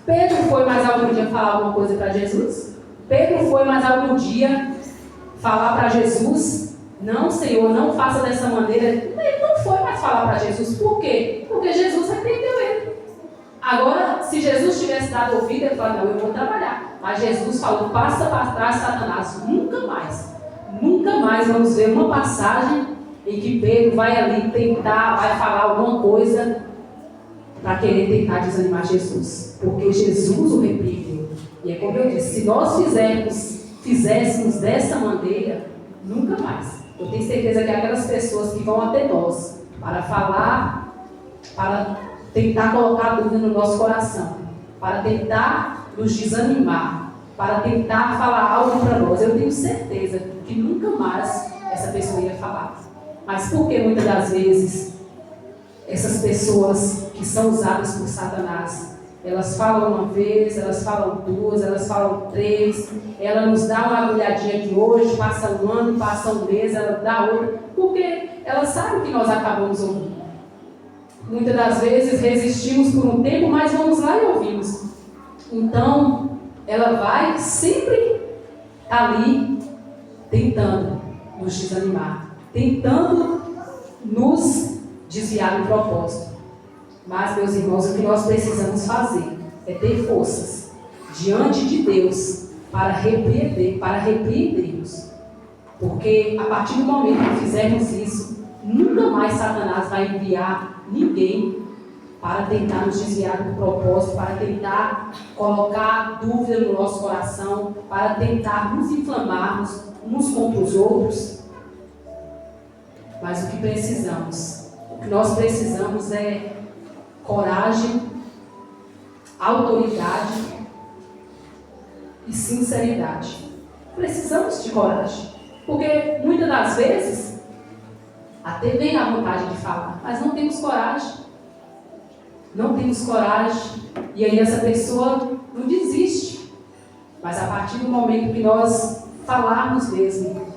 Pedro foi mais algum dia falar alguma coisa para Jesus? Pedro foi mais algum dia falar para Jesus? Não, Senhor, não faça dessa maneira. Ele não foi mais falar para Jesus. Por quê? Porque Jesus repreendeu ele. Agora, se Jesus tivesse dado ouvido, ele falou, não, eu vou trabalhar. Mas Jesus falou, passa para trás, Satanás. Nunca mais vamos ver uma passagem em que Pedro vai ali tentar, vai falar alguma coisa para querer tentar desanimar Jesus. Porque Jesus o repreendeu. E é como eu disse, se nós fizéssemos dessa maneira, nunca mais. Eu tenho certeza que aquelas pessoas que vão até nós para falar, para tentar colocar dúvida no nosso coração, para tentar nos desanimar, para tentar falar algo para nós, eu tenho certeza que nunca mais essa pessoa ia falar. Mas por que muitas das vezes essas pessoas que são usadas por Satanás, Elas falam uma vez, elas falam duas, elas falam três, ela nos dá uma agulhadinha de hoje, passa um ano, passa um mês, ela dá outra, porque ela sabe o que nós acabamos ouvindo. Muitas das vezes resistimos por um tempo, mas vamos lá e ouvimos. Então, ela vai sempre ali tentando nos desanimar, tentando nos desviar do propósito. Mas, meus irmãos, o que nós precisamos fazer é ter forças diante de Deus para repreendermos. Porque a partir do momento que fizermos isso, nunca mais Satanás vai enviar ninguém para tentar nos desviar do propósito, para tentar colocar dúvida no nosso coração, para tentar nos inflamarmos uns contra os outros. Mas o que nós precisamos é coragem, autoridade e sinceridade. Precisamos de coragem, porque muitas das vezes até vem a vontade de falar, mas não temos coragem. Não temos coragem, e aí essa pessoa não desiste. Mas a partir do momento que nós falarmos mesmo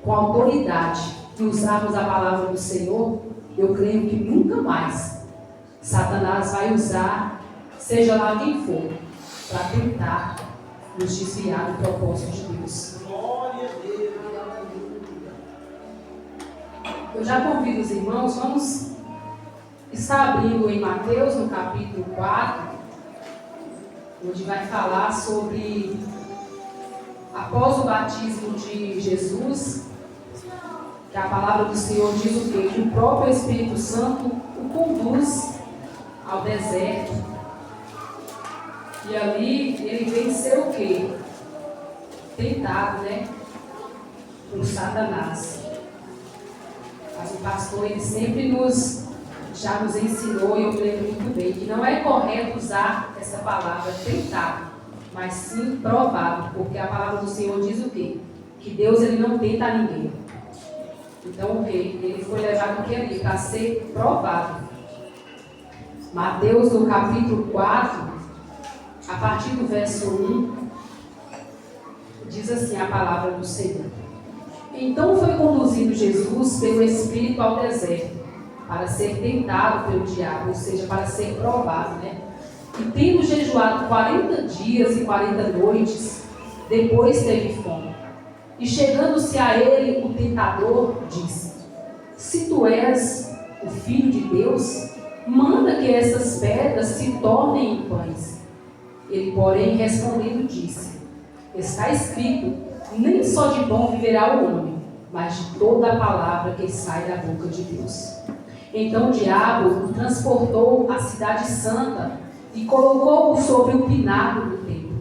com autoridade e usarmos a palavra do Senhor, eu creio que nunca mais Satanás vai usar, seja lá quem for, para tentar nos desviar do propósito de Deus. Glória a Deus. Eu já convido os irmãos, vamos estar abrindo em Mateus, no capítulo 4, onde vai falar sobre, após o batismo de Jesus, que a palavra do Senhor diz o quê? Que o próprio Espírito Santo o conduz ao deserto. E ali ele vem ser o quê? Tentado, por Satanás. Mas o pastor, ele sempre já nos ensinou, e eu lembro muito bem, que não é correto usar essa palavra tentado, mas sim provado, porque a palavra do Senhor diz o quê? Que Deus, ele não tenta ninguém. Então o quê? Ele foi levado aqui ali para ser provado. Mateus, no capítulo 4, a partir do verso 1, diz assim a palavra do Senhor. Então foi conduzido Jesus pelo Espírito ao deserto, para ser tentado pelo diabo, ou seja, para ser provado, E tendo jejuado 40 dias e 40 noites, depois teve fome. E chegando-se a ele, o tentador disse: Se tu és o Filho de Deus, manda que essas pedras se tornem em pães. Ele, porém, respondendo, disse: Está escrito, nem só de pão viverá o homem, mas de toda a palavra que sai da boca de Deus. Então o diabo o transportou à cidade santa e colocou-o sobre o pináculo do templo.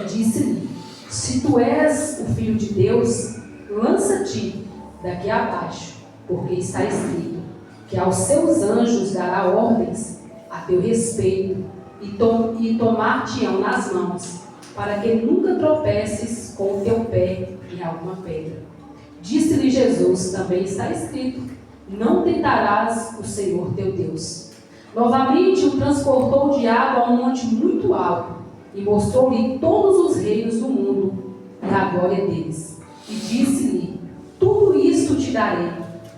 E disse-lhe: Se tu és o Filho de Deus, lança-te daqui abaixo, porque está escrito que aos seus anjos dará ordens a teu respeito e tomar-te-ão nas mãos, para que nunca tropeces com o teu pé em alguma pedra. Disse-lhe Jesus: Também está escrito: Não tentarás o Senhor teu Deus. Novamente o transportou o diabo a um monte muito alto e mostrou-lhe todos os reinos do mundo e a glória deles. E disse-lhe: Tudo isto te darei,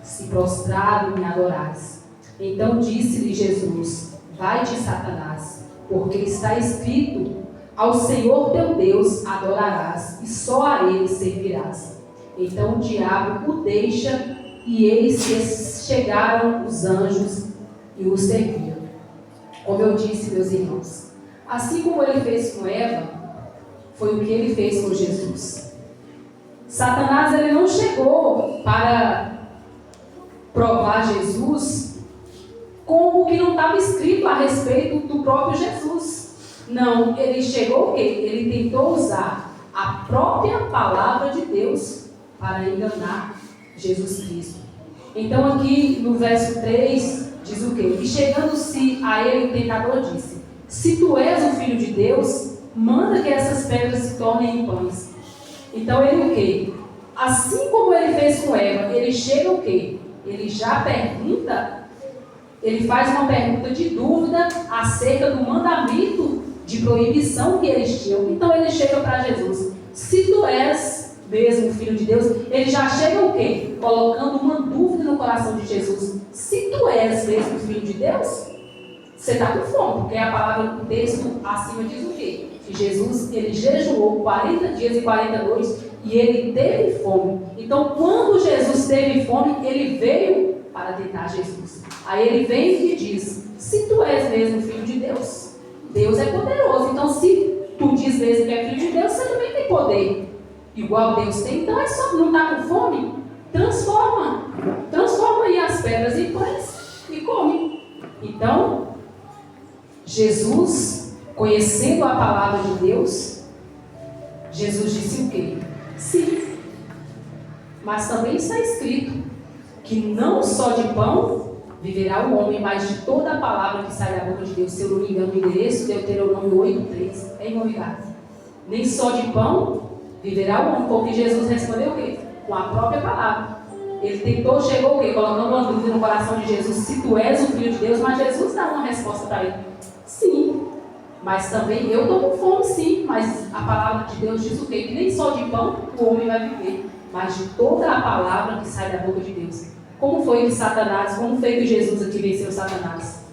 se prostrado me adorares. Então disse-lhe Jesus: Vai-te, Satanás, porque está escrito: Ao Senhor teu Deus adorarás e só a ele servirás. Então o diabo o deixa, e eis que chegaram os anjos e o serviam. Como eu disse, meus irmãos, assim como ele fez com Eva, foi o que ele fez com Jesus. Satanás, ele não chegou para provar Jesus com o que não estava escrito a respeito do próprio Jesus. Não, ele chegou o quê? Ele tentou usar a própria palavra de Deus para enganar Jesus Cristo. Então aqui no verso 3 diz o quê? E chegando-se a ele o tentador disse: Se tu és o Filho de Deus, manda que essas pedras se tornem em pães. Então ele o quê? Assim como ele fez com Eva, ele chega o quê? Ele já pergunta ele faz uma pergunta de dúvida acerca do mandamento de proibição que eles tinham. Então ele chega para Jesus: se tu és mesmo filho de Deus, ele já chega o quê? Colocando uma dúvida no coração de Jesus. Se tu és mesmo filho de Deus, você está com fome, porque a palavra do texto acima diz o quê? Que Jesus, ele jejuou 40 dias e 40 noites e ele teve fome. Então, quando Jesus teve fome, ele veio para tentar Jesus. Aí ele vem e diz: se tu és mesmo filho de Deus, Deus é poderoso. Então, se tu diz mesmo que é filho de Deus, você também tem poder. Igual Deus tem. Então, é só não estar com fome? Transforma aí as pedras em pães e come. Então, Jesus, conhecendo a palavra de Deus, Jesus disse o quê? Sim, mas também está escrito que não só de pão viverá o homem, mas de toda a palavra que sai da boca de Deus. Se eu não me engano, o endereço, Deuteronômio 8:3, é imobiliário. Nem só de pão viverá o homem, porque Jesus respondeu o quê? Com a própria palavra. Ele tentou, chegou o quê? Colocando uma dúvida no coração de Jesus: se tu és o Filho de Deus. Mas Jesus dá uma resposta para ele: sim, mas também eu estou com fome, sim, mas a palavra de Deus diz o quê? Que nem só de pão o homem vai viver, mas de toda a palavra que sai da boca de Deus. Como foi que Satanás, como foi que Jesus aqui venceu Satanás?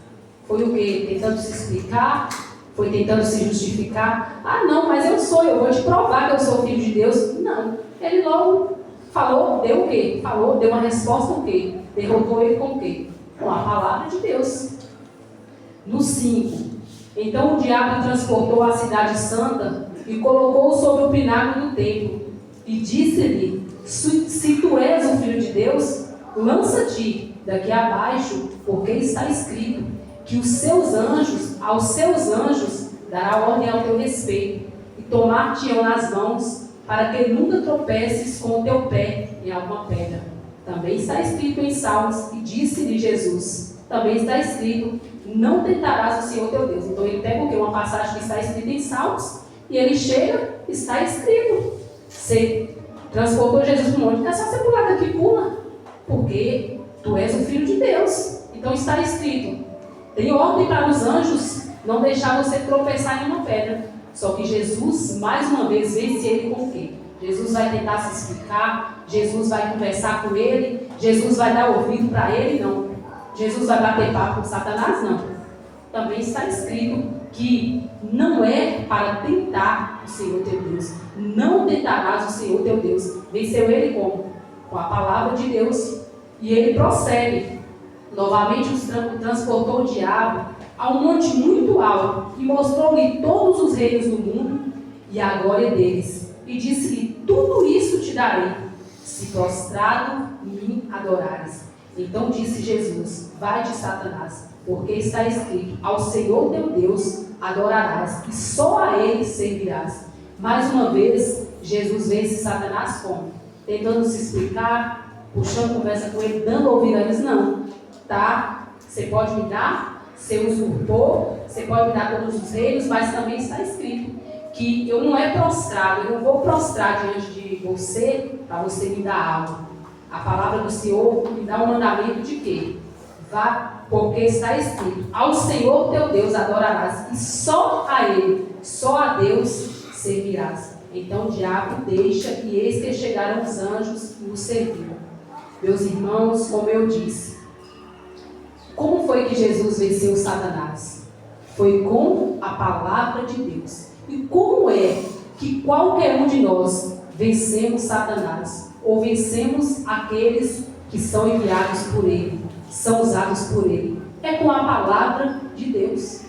Foi o quê? Tentando se explicar? Foi tentando se justificar? Ah, não, mas eu vou te provar que eu sou filho de Deus. Não, ele logo falou, deu o quê? Falou, deu uma resposta o quê? Derrotou ele com o quê? Com a palavra de Deus. No 5, então o diabo transportou a cidade santa e colocou-o sobre o pináculo do templo e disse-lhe: se tu és o filho de Deus, lança-te daqui abaixo, porque está escrito que aos seus anjos dará ordem ao teu respeito, e tomar-te-ão nas mãos, para que nunca tropeces com o teu pé em alguma pedra. Também está escrito em Salmos, e disse-lhe Jesus, também está escrito: não tentarás o Senhor teu Deus. Então ele pega o quê? Uma passagem que está escrita em Salmos, e ele chega, está escrito. Você transportou Jesus para o monte, não é só você pular daqui, pula, porque tu és o Filho de Deus. Então está escrito, tem ordem para os anjos não deixar você tropeçar em uma pedra. Só que Jesus, mais uma vez, vence ele com o quê? Jesus vai tentar se explicar, Jesus vai conversar com ele, Jesus vai dar ouvido para ele? Não. Jesus vai bater papo com Satanás? Não. Também está escrito que não é para tentar o Senhor teu Deus. Não tentarás o Senhor teu Deus. Venceu ele como? Com a palavra de Deus. E ele prossegue. Novamente transportou o diabo a um monte muito alto e mostrou-lhe todos os reinos do mundo e a glória deles. E disse-lhe: tudo isso te darei, se prostrado me adorares. Então disse Jesus: vai-te, Satanás, porque está escrito: ao Senhor teu Deus adorarás e só a ele servirás. Mais uma vez, Jesus vence Satanás como? Tentando se explicar, puxando conversa com ele, dando ouvido a eles. Não, tá? Você pode me dar, você usurpou, você pode me dar todos os reinos, mas também está escrito que eu não é prostrado, eu não vou prostrar diante de você para você me dar algo. A palavra do Senhor me dá um mandamento de quê? Vá, porque está escrito: ao Senhor teu Deus adorarás e só a Ele, só a Deus servirás. Então o diabo deixa, e eis que chegaram os anjos e o serviram. Meus irmãos, como eu disse, como foi que Jesus venceu Satanás? Foi com a palavra de Deus. E como é que qualquer um de nós vencemos Satanás? Ou vencemos aqueles que são enviados por Ele, são usados por Ele? É com a palavra de Deus.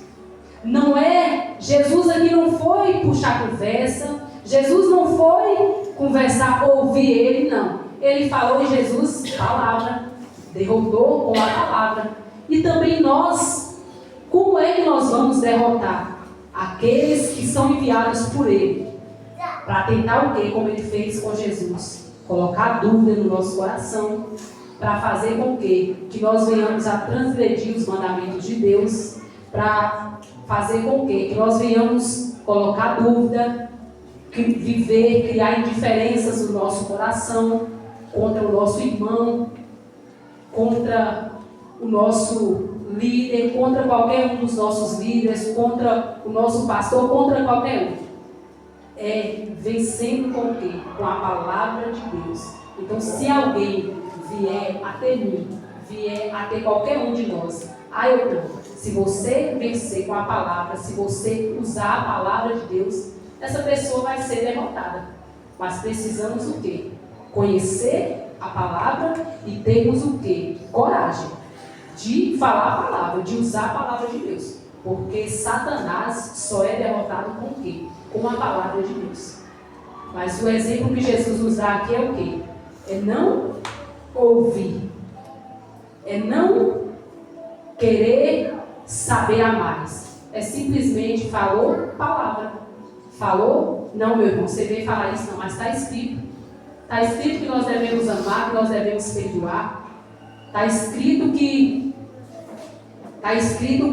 Não é, Jesus aqui não foi puxar conversa, Jesus não foi conversar, ouvir Ele, não. Ele falou em Jesus, palavra, derrotou com a palavra. E também nós, como é que nós vamos derrotar aqueles que são enviados por Ele? Para tentar o quê? Como Ele fez com Jesus. Colocar dúvida no nosso coração, para fazer com que nós venhamos a transgredir os mandamentos de Deus, para fazer com que nós venhamos colocar dúvida, viver, criar indiferenças no nosso coração, contra o nosso irmão, contra o nosso líder, contra qualquer um dos nossos líderes, contra o nosso pastor, contra qualquer um. É vencendo com o quê? Com a palavra de Deus. Então, se alguém vier até mim, vier até qualquer um de nós, eu não. Se você vencer com a palavra, se você usar a palavra de Deus, essa pessoa vai ser derrotada. Mas precisamos o quê? Conhecer a palavra e termos o quê? Coragem de falar a palavra, de usar a palavra de Deus. Porque Satanás só é derrotado com o quê? Com a palavra de Deus. Mas o exemplo que Jesus nos dá aqui é o quê? É não ouvir. É não querer saber a mais. É simplesmente falou palavra. Falou? Não, meu irmão, você veio falar isso não, mas está escrito. Está escrito que nós devemos amar, que nós devemos perdoar. Está escrito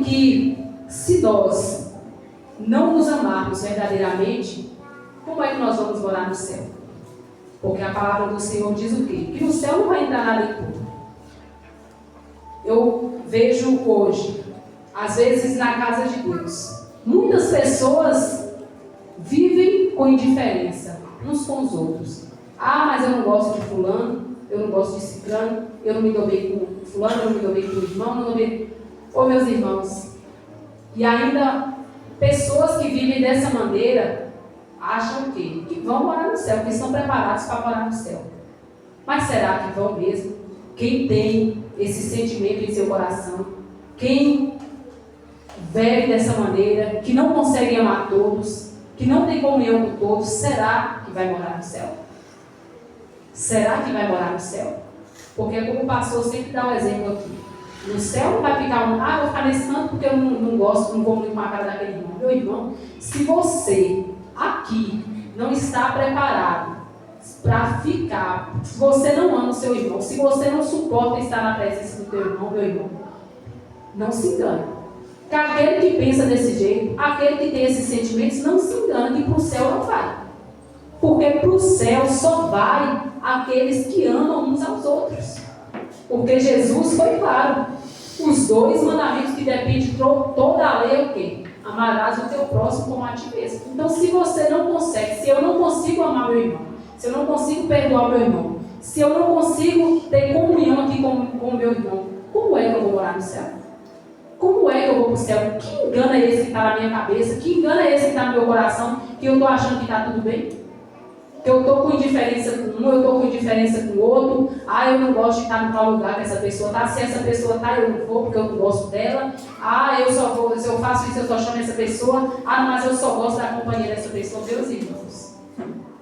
que se nós não nos amarmos verdadeiramente, como é que nós vamos morar no céu? Porque a palavra do Senhor diz o quê? Que no céu não vai entrar nada impuro. Eu vejo hoje, às vezes na casa de Deus, muitas pessoas vivem com indiferença uns com os outros. Mas eu não gosto de fulano, eu não gosto de ciclano, eu não me dou bem com fulano, eu não me dou bem com o irmão, eu não me dou bem... Ô meus irmãos, e ainda pessoas que vivem dessa maneira acham que vão morar no céu, que estão preparados para morar no céu. Mas será que vão mesmo? Quem tem esse sentimento em seu coração, quem vive dessa maneira, que não consegue amar todos, que não tem comunhão com todos, será que vai morar no céu? Será que vai morar no céu? Porque como o pastor sempre dá um exemplo aqui, no céu não vai ficar vou ficar nesse canto porque eu não gosto, não vou muito com a cara daquele irmão. Meu irmão, se você aqui não está preparado para ficar, se você não ama o seu irmão, se você não suporta estar na presença do teu irmão, meu irmão, não se engane. Que aquele que pensa desse jeito, aquele que tem esses sentimentos, não se engane que para o céu não vai. Porque para o céu só vai aqueles que amam uns aos outros. Porque Jesus foi claro. Os 2 mandamentos que dependem de toda a lei é o quê? Amarás o teu próximo como a ti mesmo. Então, se você não consegue, se eu não consigo amar meu irmão, se eu não consigo perdoar meu irmão, se eu não consigo ter comunhão aqui com o meu irmão, como é que eu vou morar no céu? Como é que eu vou para o céu? Que engano é esse que está na minha cabeça? Que engano é esse que está no meu coração? Que eu estou achando que está tudo bem? Que eu estou com indiferença com um, eu estou com indiferença com o outro. Eu não gosto de estar no tal lugar que essa pessoa está. Se essa pessoa está, eu não vou porque eu não gosto dela. Eu só vou, se eu faço isso, eu só chamo essa pessoa. Mas eu só gosto da companhia dessa pessoa. Meus irmãos,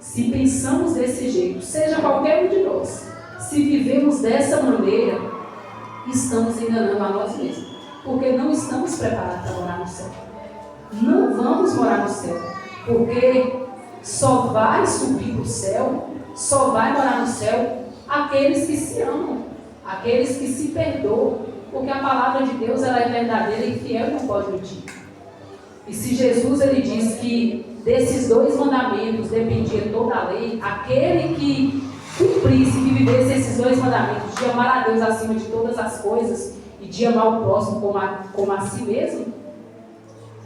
se pensamos desse jeito, seja qualquer um de nós, se vivemos dessa maneira, estamos enganando a nós mesmos. Porque não estamos preparados para morar no céu. Não vamos morar no céu. Porque só vai subir para o céu, só vai morar no céu aqueles que se amam, aqueles que se perdoam, porque a palavra de Deus ela é verdadeira e fiel e não pode mentir. E se Jesus ele diz que desses 2 mandamentos dependia toda a lei, aquele que cumprisse, que vivesse esses 2 mandamentos, de amar a Deus acima de todas as coisas e de amar o próximo como a si mesmo,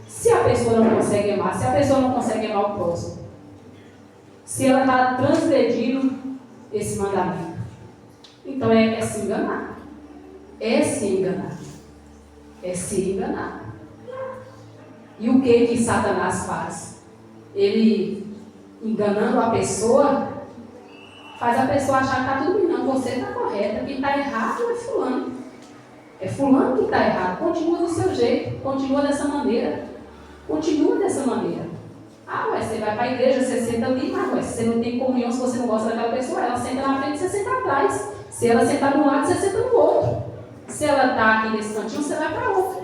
se a pessoa não consegue amar, se a pessoa não consegue amar o próximo, se ela está transgredindo esse mandamento, então é se enganar. É se enganar. É se enganar. E o que Satanás faz? Ele, enganando a pessoa, faz a pessoa achar que está tudo bem. Não, você está correta. Quem está errado é fulano. É fulano que está errado. Continua do seu jeito. Continua dessa maneira. Continua dessa maneira. Você vai para a igreja, você senta ali, mas você não tem comunhão se você não gosta daquela pessoa. Ela senta na frente, você senta atrás. Se ela sentar de um lado, você senta no outro. Se ela está aqui nesse cantinho, você vai para outro.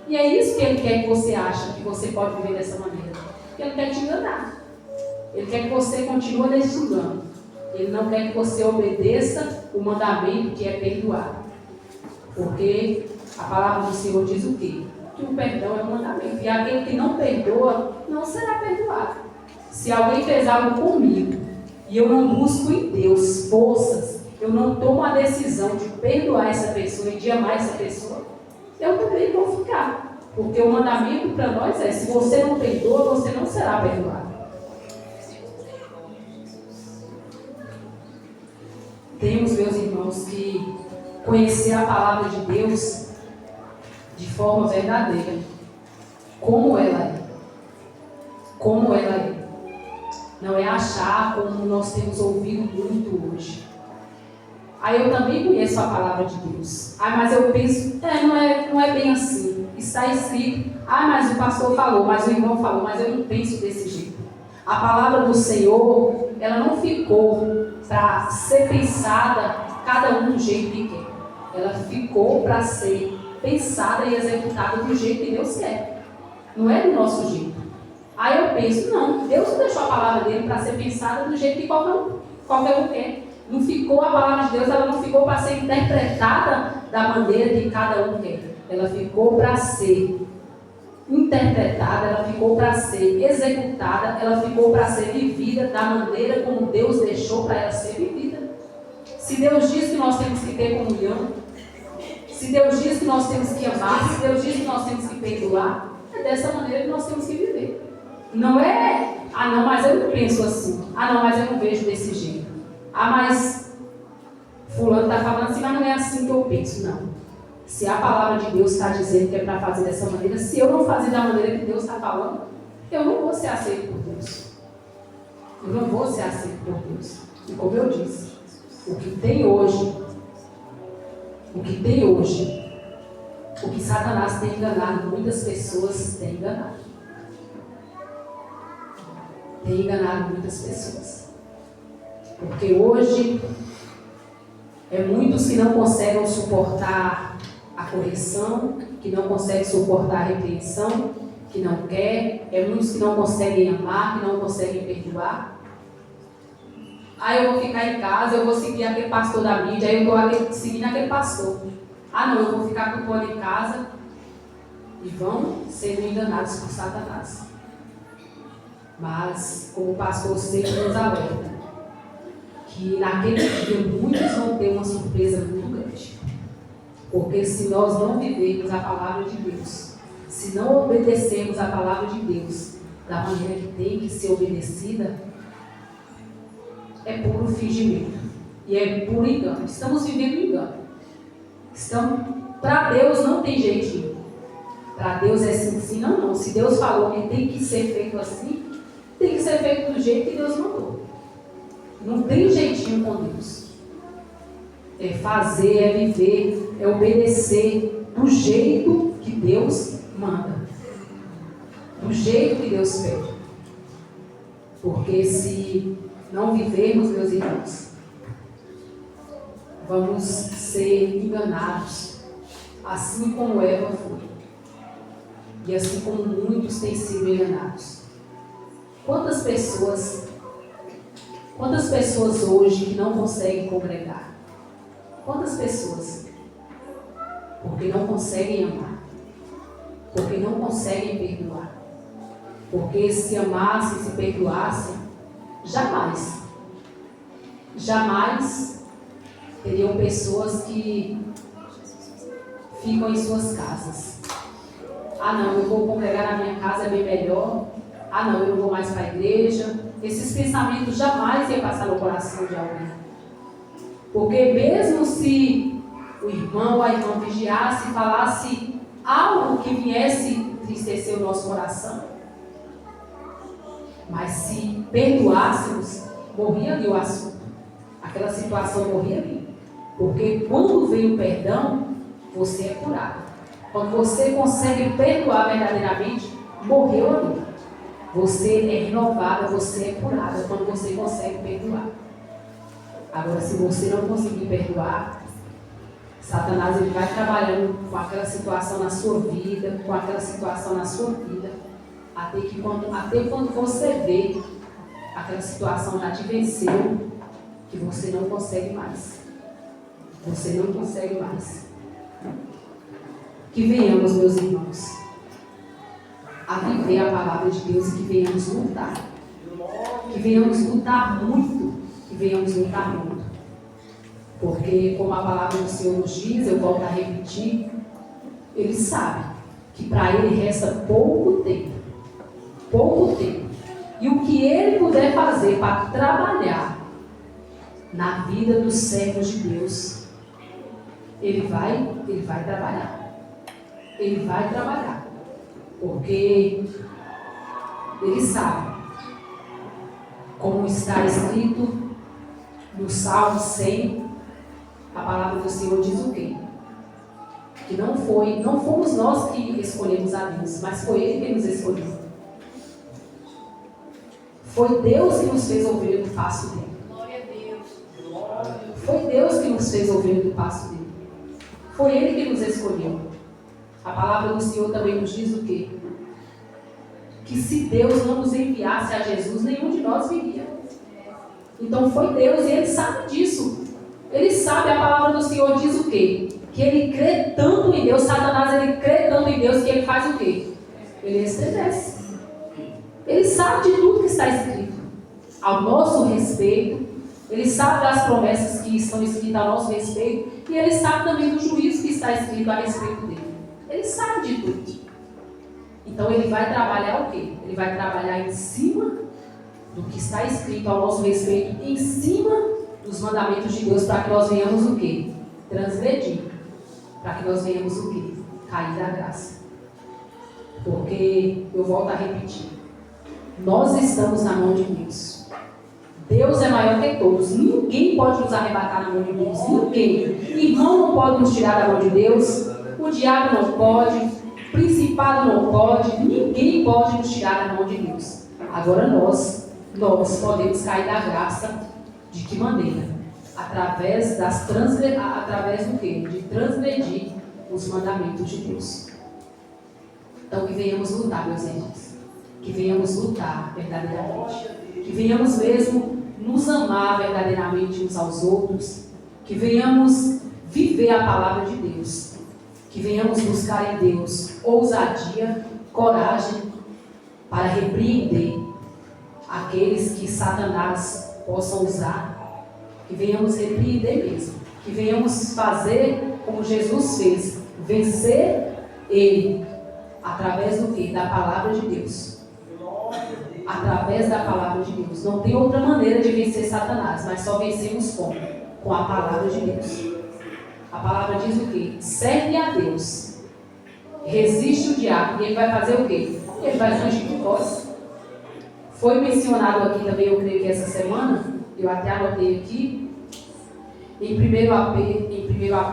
E é isso que ele quer que você ache, que você pode viver dessa maneira. Ele quer te enganar. Ele quer que você continue nesse engano. Ele não quer que você obedeça o mandamento que é perdoar. Porque a palavra do Senhor diz o quê? Que o perdão é um mandamento. E aquele que não perdoa, não será perdoado. Se alguém fez algo comigo, e eu não busco em Deus forças, eu não tomo a decisão de perdoar essa pessoa e de amar essa pessoa, eu também vou ficar. Porque o mandamento para nós é: se você não perdoa, você não será perdoado. Temos, meus irmãos, que conhecer a palavra de Deus de forma verdadeira, como ela é. Como ela é. Não é achar como nós temos ouvido muito hoje. Aí eu também conheço a palavra de Deus. Mas eu penso, não é bem assim. Está escrito, mas o pastor falou, mas o irmão falou, mas eu não penso desse jeito. A palavra do Senhor, ela não ficou para ser pensada cada um do jeito que quer. Ela ficou para ser pensada e executada do jeito que Deus quer. Não é do nosso jeito. Aí eu penso, não, Deus não deixou a palavra dele para ser pensada do jeito que qualquer um quer. Não ficou a palavra de Deus, ela não ficou para ser interpretada da maneira que cada um quer. Ela ficou para ser interpretada, ela ficou para ser executada, ela ficou para ser vivida da maneira como Deus deixou para ela ser vivida. Se Deus diz que nós temos que ter comunhão, se Deus diz que nós temos que amar, se Deus diz que nós temos que perdoar, é dessa maneira que nós temos que viver. Não é, não, mas eu não penso assim. Não, mas eu não vejo desse jeito. Mas fulano está falando assim, mas não é assim que eu penso. Não. Se a palavra de Deus está dizendo que é para fazer dessa maneira, se eu não fazer da maneira que Deus está falando, eu não vou ser aceito por Deus. Eu não vou ser aceito por Deus. E como eu disse, o que tem hoje, o que Satanás tem enganado, muitas pessoas têm enganado. Tem enganado muitas pessoas. Porque hoje muitos que não conseguem suportar a correção, que não conseguem suportar a repreensão, que não quer, muitos que não conseguem amar, que não conseguem perdoar. Eu vou ficar em casa, eu vou seguir aquele pastor da mídia, aí eu estou seguindo aquele pastor. Não, eu vou ficar cultuando em casa. E vão sendo enganados por Satanás. Mas, como o pastor sempre nos alerta, que naquele dia muitos vão ter uma surpresa muito grande. Porque se nós não vivermos a palavra de Deus, se não obedecermos a palavra de Deus da maneira que tem que ser obedecida, é puro fingimento e é puro engano. Estamos vivendo engano. Para Deus não tem jeitinho. Para Deus é sim, sim, não, não. Se Deus falou que tem que ser feito assim, tem que ser feito do jeito que Deus mandou. Não tem jeitinho com Deus. É fazer, é viver, é obedecer do jeito que Deus manda. Do jeito que Deus pede. Porque se não vivermos, meus irmãos, vamos ser enganados, assim como Eva foi. E assim como muitos têm sido enganados. Quantas pessoas hoje que não conseguem congregar? Quantas pessoas? Porque não conseguem amar. Porque não conseguem perdoar. Porque se amassem, se perdoassem, jamais teriam pessoas que ficam em suas casas. Não, eu vou congregar na minha casa, é bem melhor. Não, eu não vou mais para a igreja. Esses pensamentos jamais iam passar no coração de alguém. Porque mesmo se o irmão ou a irmã vigiasse e falasse algo que viesse entristecer o nosso coração, mas se perdoássemos, morria ali o assunto. Aquela situação morria ali. Porque quando vem o perdão, você é curado. Quando você consegue perdoar verdadeiramente, morreu ali. Você é renovada, você é curada quando você consegue perdoar. Agora, se você não conseguir perdoar, Satanás ele vai trabalhando com aquela situação na sua vida, até quando você vê aquela situação já te venceu, que você não consegue mais. Você não consegue mais. Que venhamos, meus irmãos, a viver a palavra de Deus e que venhamos lutar. Que venhamos lutar muito. Porque, como a palavra do Senhor nos diz, eu volto a repetir, ele sabe que para ele resta pouco tempo. Pouco tempo. E o que ele puder fazer para trabalhar na vida dos servos de Deus, ele vai trabalhar. Ele vai trabalhar. Porque ele sabe, como está escrito no Salmo 100, a palavra do Senhor diz o quê? Que não fomos nós que escolhemos a Deus, mas foi Ele que nos escolheu. Foi Deus que nos fez ouvir do passo dele. Glória a Deus. Foi Deus que nos fez ouvir do passo dele. Foi Ele que nos escolheu. A palavra do Senhor também nos diz o quê? Que se Deus não nos enviasse a Jesus, nenhum de nós viria. Então foi Deus e Ele sabe disso. Ele sabe, a palavra do Senhor diz o quê? Que ele crê tanto em Deus, Satanás, ele crê tanto em Deus que ele faz o quê? Ele estremece. Ele sabe de tudo que está escrito ao nosso respeito. Ele sabe das promessas que estão escritas ao nosso respeito. E ele sabe também do juízo que está escrito a respeito dele. Ele sabe de tudo. Então ele vai trabalhar o quê? Ele vai trabalhar em cima do que está escrito ao nosso respeito, em cima dos mandamentos de Deus, para que nós venhamos o quê? Transgredir. Para que nós venhamos o quê? Cair da graça. Porque, eu volto a repetir, nós estamos na mão de Deus. Deus é maior que todos. Ninguém pode nos arrebatar na mão de Deus. Ninguém. Irmão não pode nos tirar da mão de Deus. O diabo não pode. O principado não pode. Ninguém pode nos tirar da mão de Deus. Agora nós podemos cair da graça. De que maneira? Através do quê? De transgredir os mandamentos de Deus. Então que venhamos lutar, meus irmãos. Que venhamos lutar verdadeiramente. Que venhamos mesmo nos amar verdadeiramente uns aos outros. Que venhamos viver a palavra de Deus. Que venhamos buscar em Deus ousadia, coragem para repreender aqueles que Satanás possa usar. Que venhamos repreender mesmo. Que venhamos fazer como Jesus fez. Vencer Ele. Através do quê? Da palavra de Deus. Através da palavra de Deus. Não tem outra maneira de vencer Satanás. Mas só vencemos como? Com a palavra de Deus. A palavra diz o quê? Serve a Deus. Resiste o diabo. E ele vai fazer o quê? Ele vai fugir de vós. Foi mencionado aqui também, eu creio que essa semana, eu até anotei aqui, em 1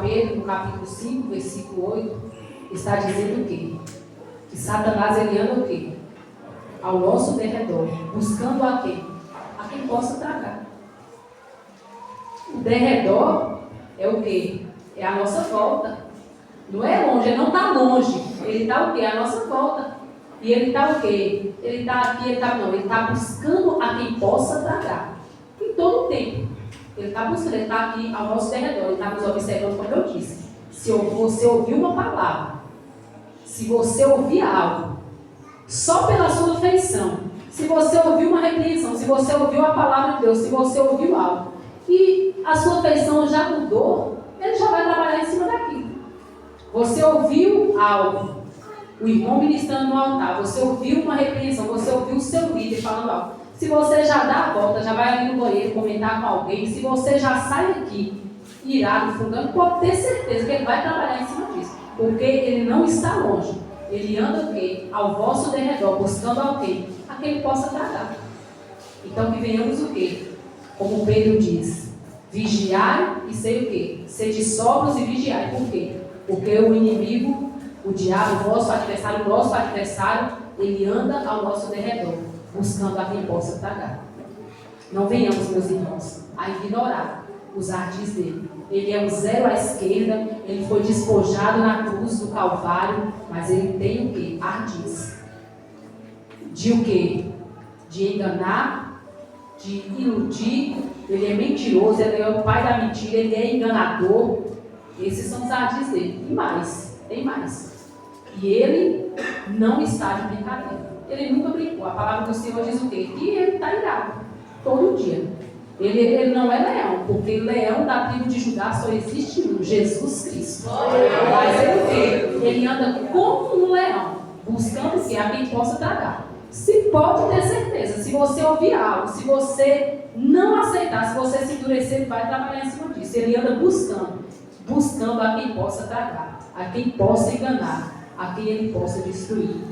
Pedro, no capítulo 5, versículo 8, está dizendo o quê? Que Satanás, ele anda o quê? Ao nosso derredor, buscando a quem? A quem possa tragar. O derredor é o quê? É a nossa volta. Não é longe, ele não está longe. Ele está o quê? A nossa volta. E ele está o quê? Ele está aqui, ele está buscando a quem possa tragar. Em todo o tempo. Ele está buscando, ele está aqui ao nosso derredor. Ele está nos observando, como eu disse. Se você ouvir uma palavra, se você ouvir algo, só pela sua feição, se você ouviu uma repreensão, se você ouviu a palavra de Deus, se você ouviu algo, e a sua feição já mudou, ele já vai trabalhar em cima daquilo. Você ouviu algo, o irmão ministrando no altar, você ouviu uma repreensão, você ouviu o seu líder falando algo. Se você já dá a volta, já vai ali no banheiro comentar com alguém, se você já sai aqui irado, fungando, pode ter certeza que ele vai trabalhar em cima disso. Porque ele não está longe. Ele anda o quê? Ao vosso derredor, buscando alguém a quem ele possa tratar. Então que venhamos o quê? Como Pedro diz, vigiai e sei o quê? Sede sóbrios e vigiai. Por quê? Porque o inimigo, o diabo, o nosso adversário, ele anda ao nosso derredor, buscando a quem possa tragar. Não venhamos, meus irmãos, a ignorar os ardis dele. Ele é o zero à esquerda, ele foi despojado na cruz do Calvário, mas ele tem o quê? Ardis. De o quê? De enganar, de iludir, ele é mentiroso, ele é o pai da mentira, ele é enganador. Esses são os ardis dele. E mais, tem mais. E ele não está de brincadeira. Ele nunca brincou. A palavra do Senhor diz o quê? Que ele está irado. Todo dia. Ele não é leão, porque leão da tribo de Judá só existe um, Jesus Cristo. Mas ele anda como um leão, buscando a quem possa tragar. Se pode ter certeza, se você ouvir algo, se você não aceitar, se você se endurecer, ele vai trabalhar em cima disso. Ele anda buscando a quem possa tragar, a quem possa enganar, a quem ele possa destruir.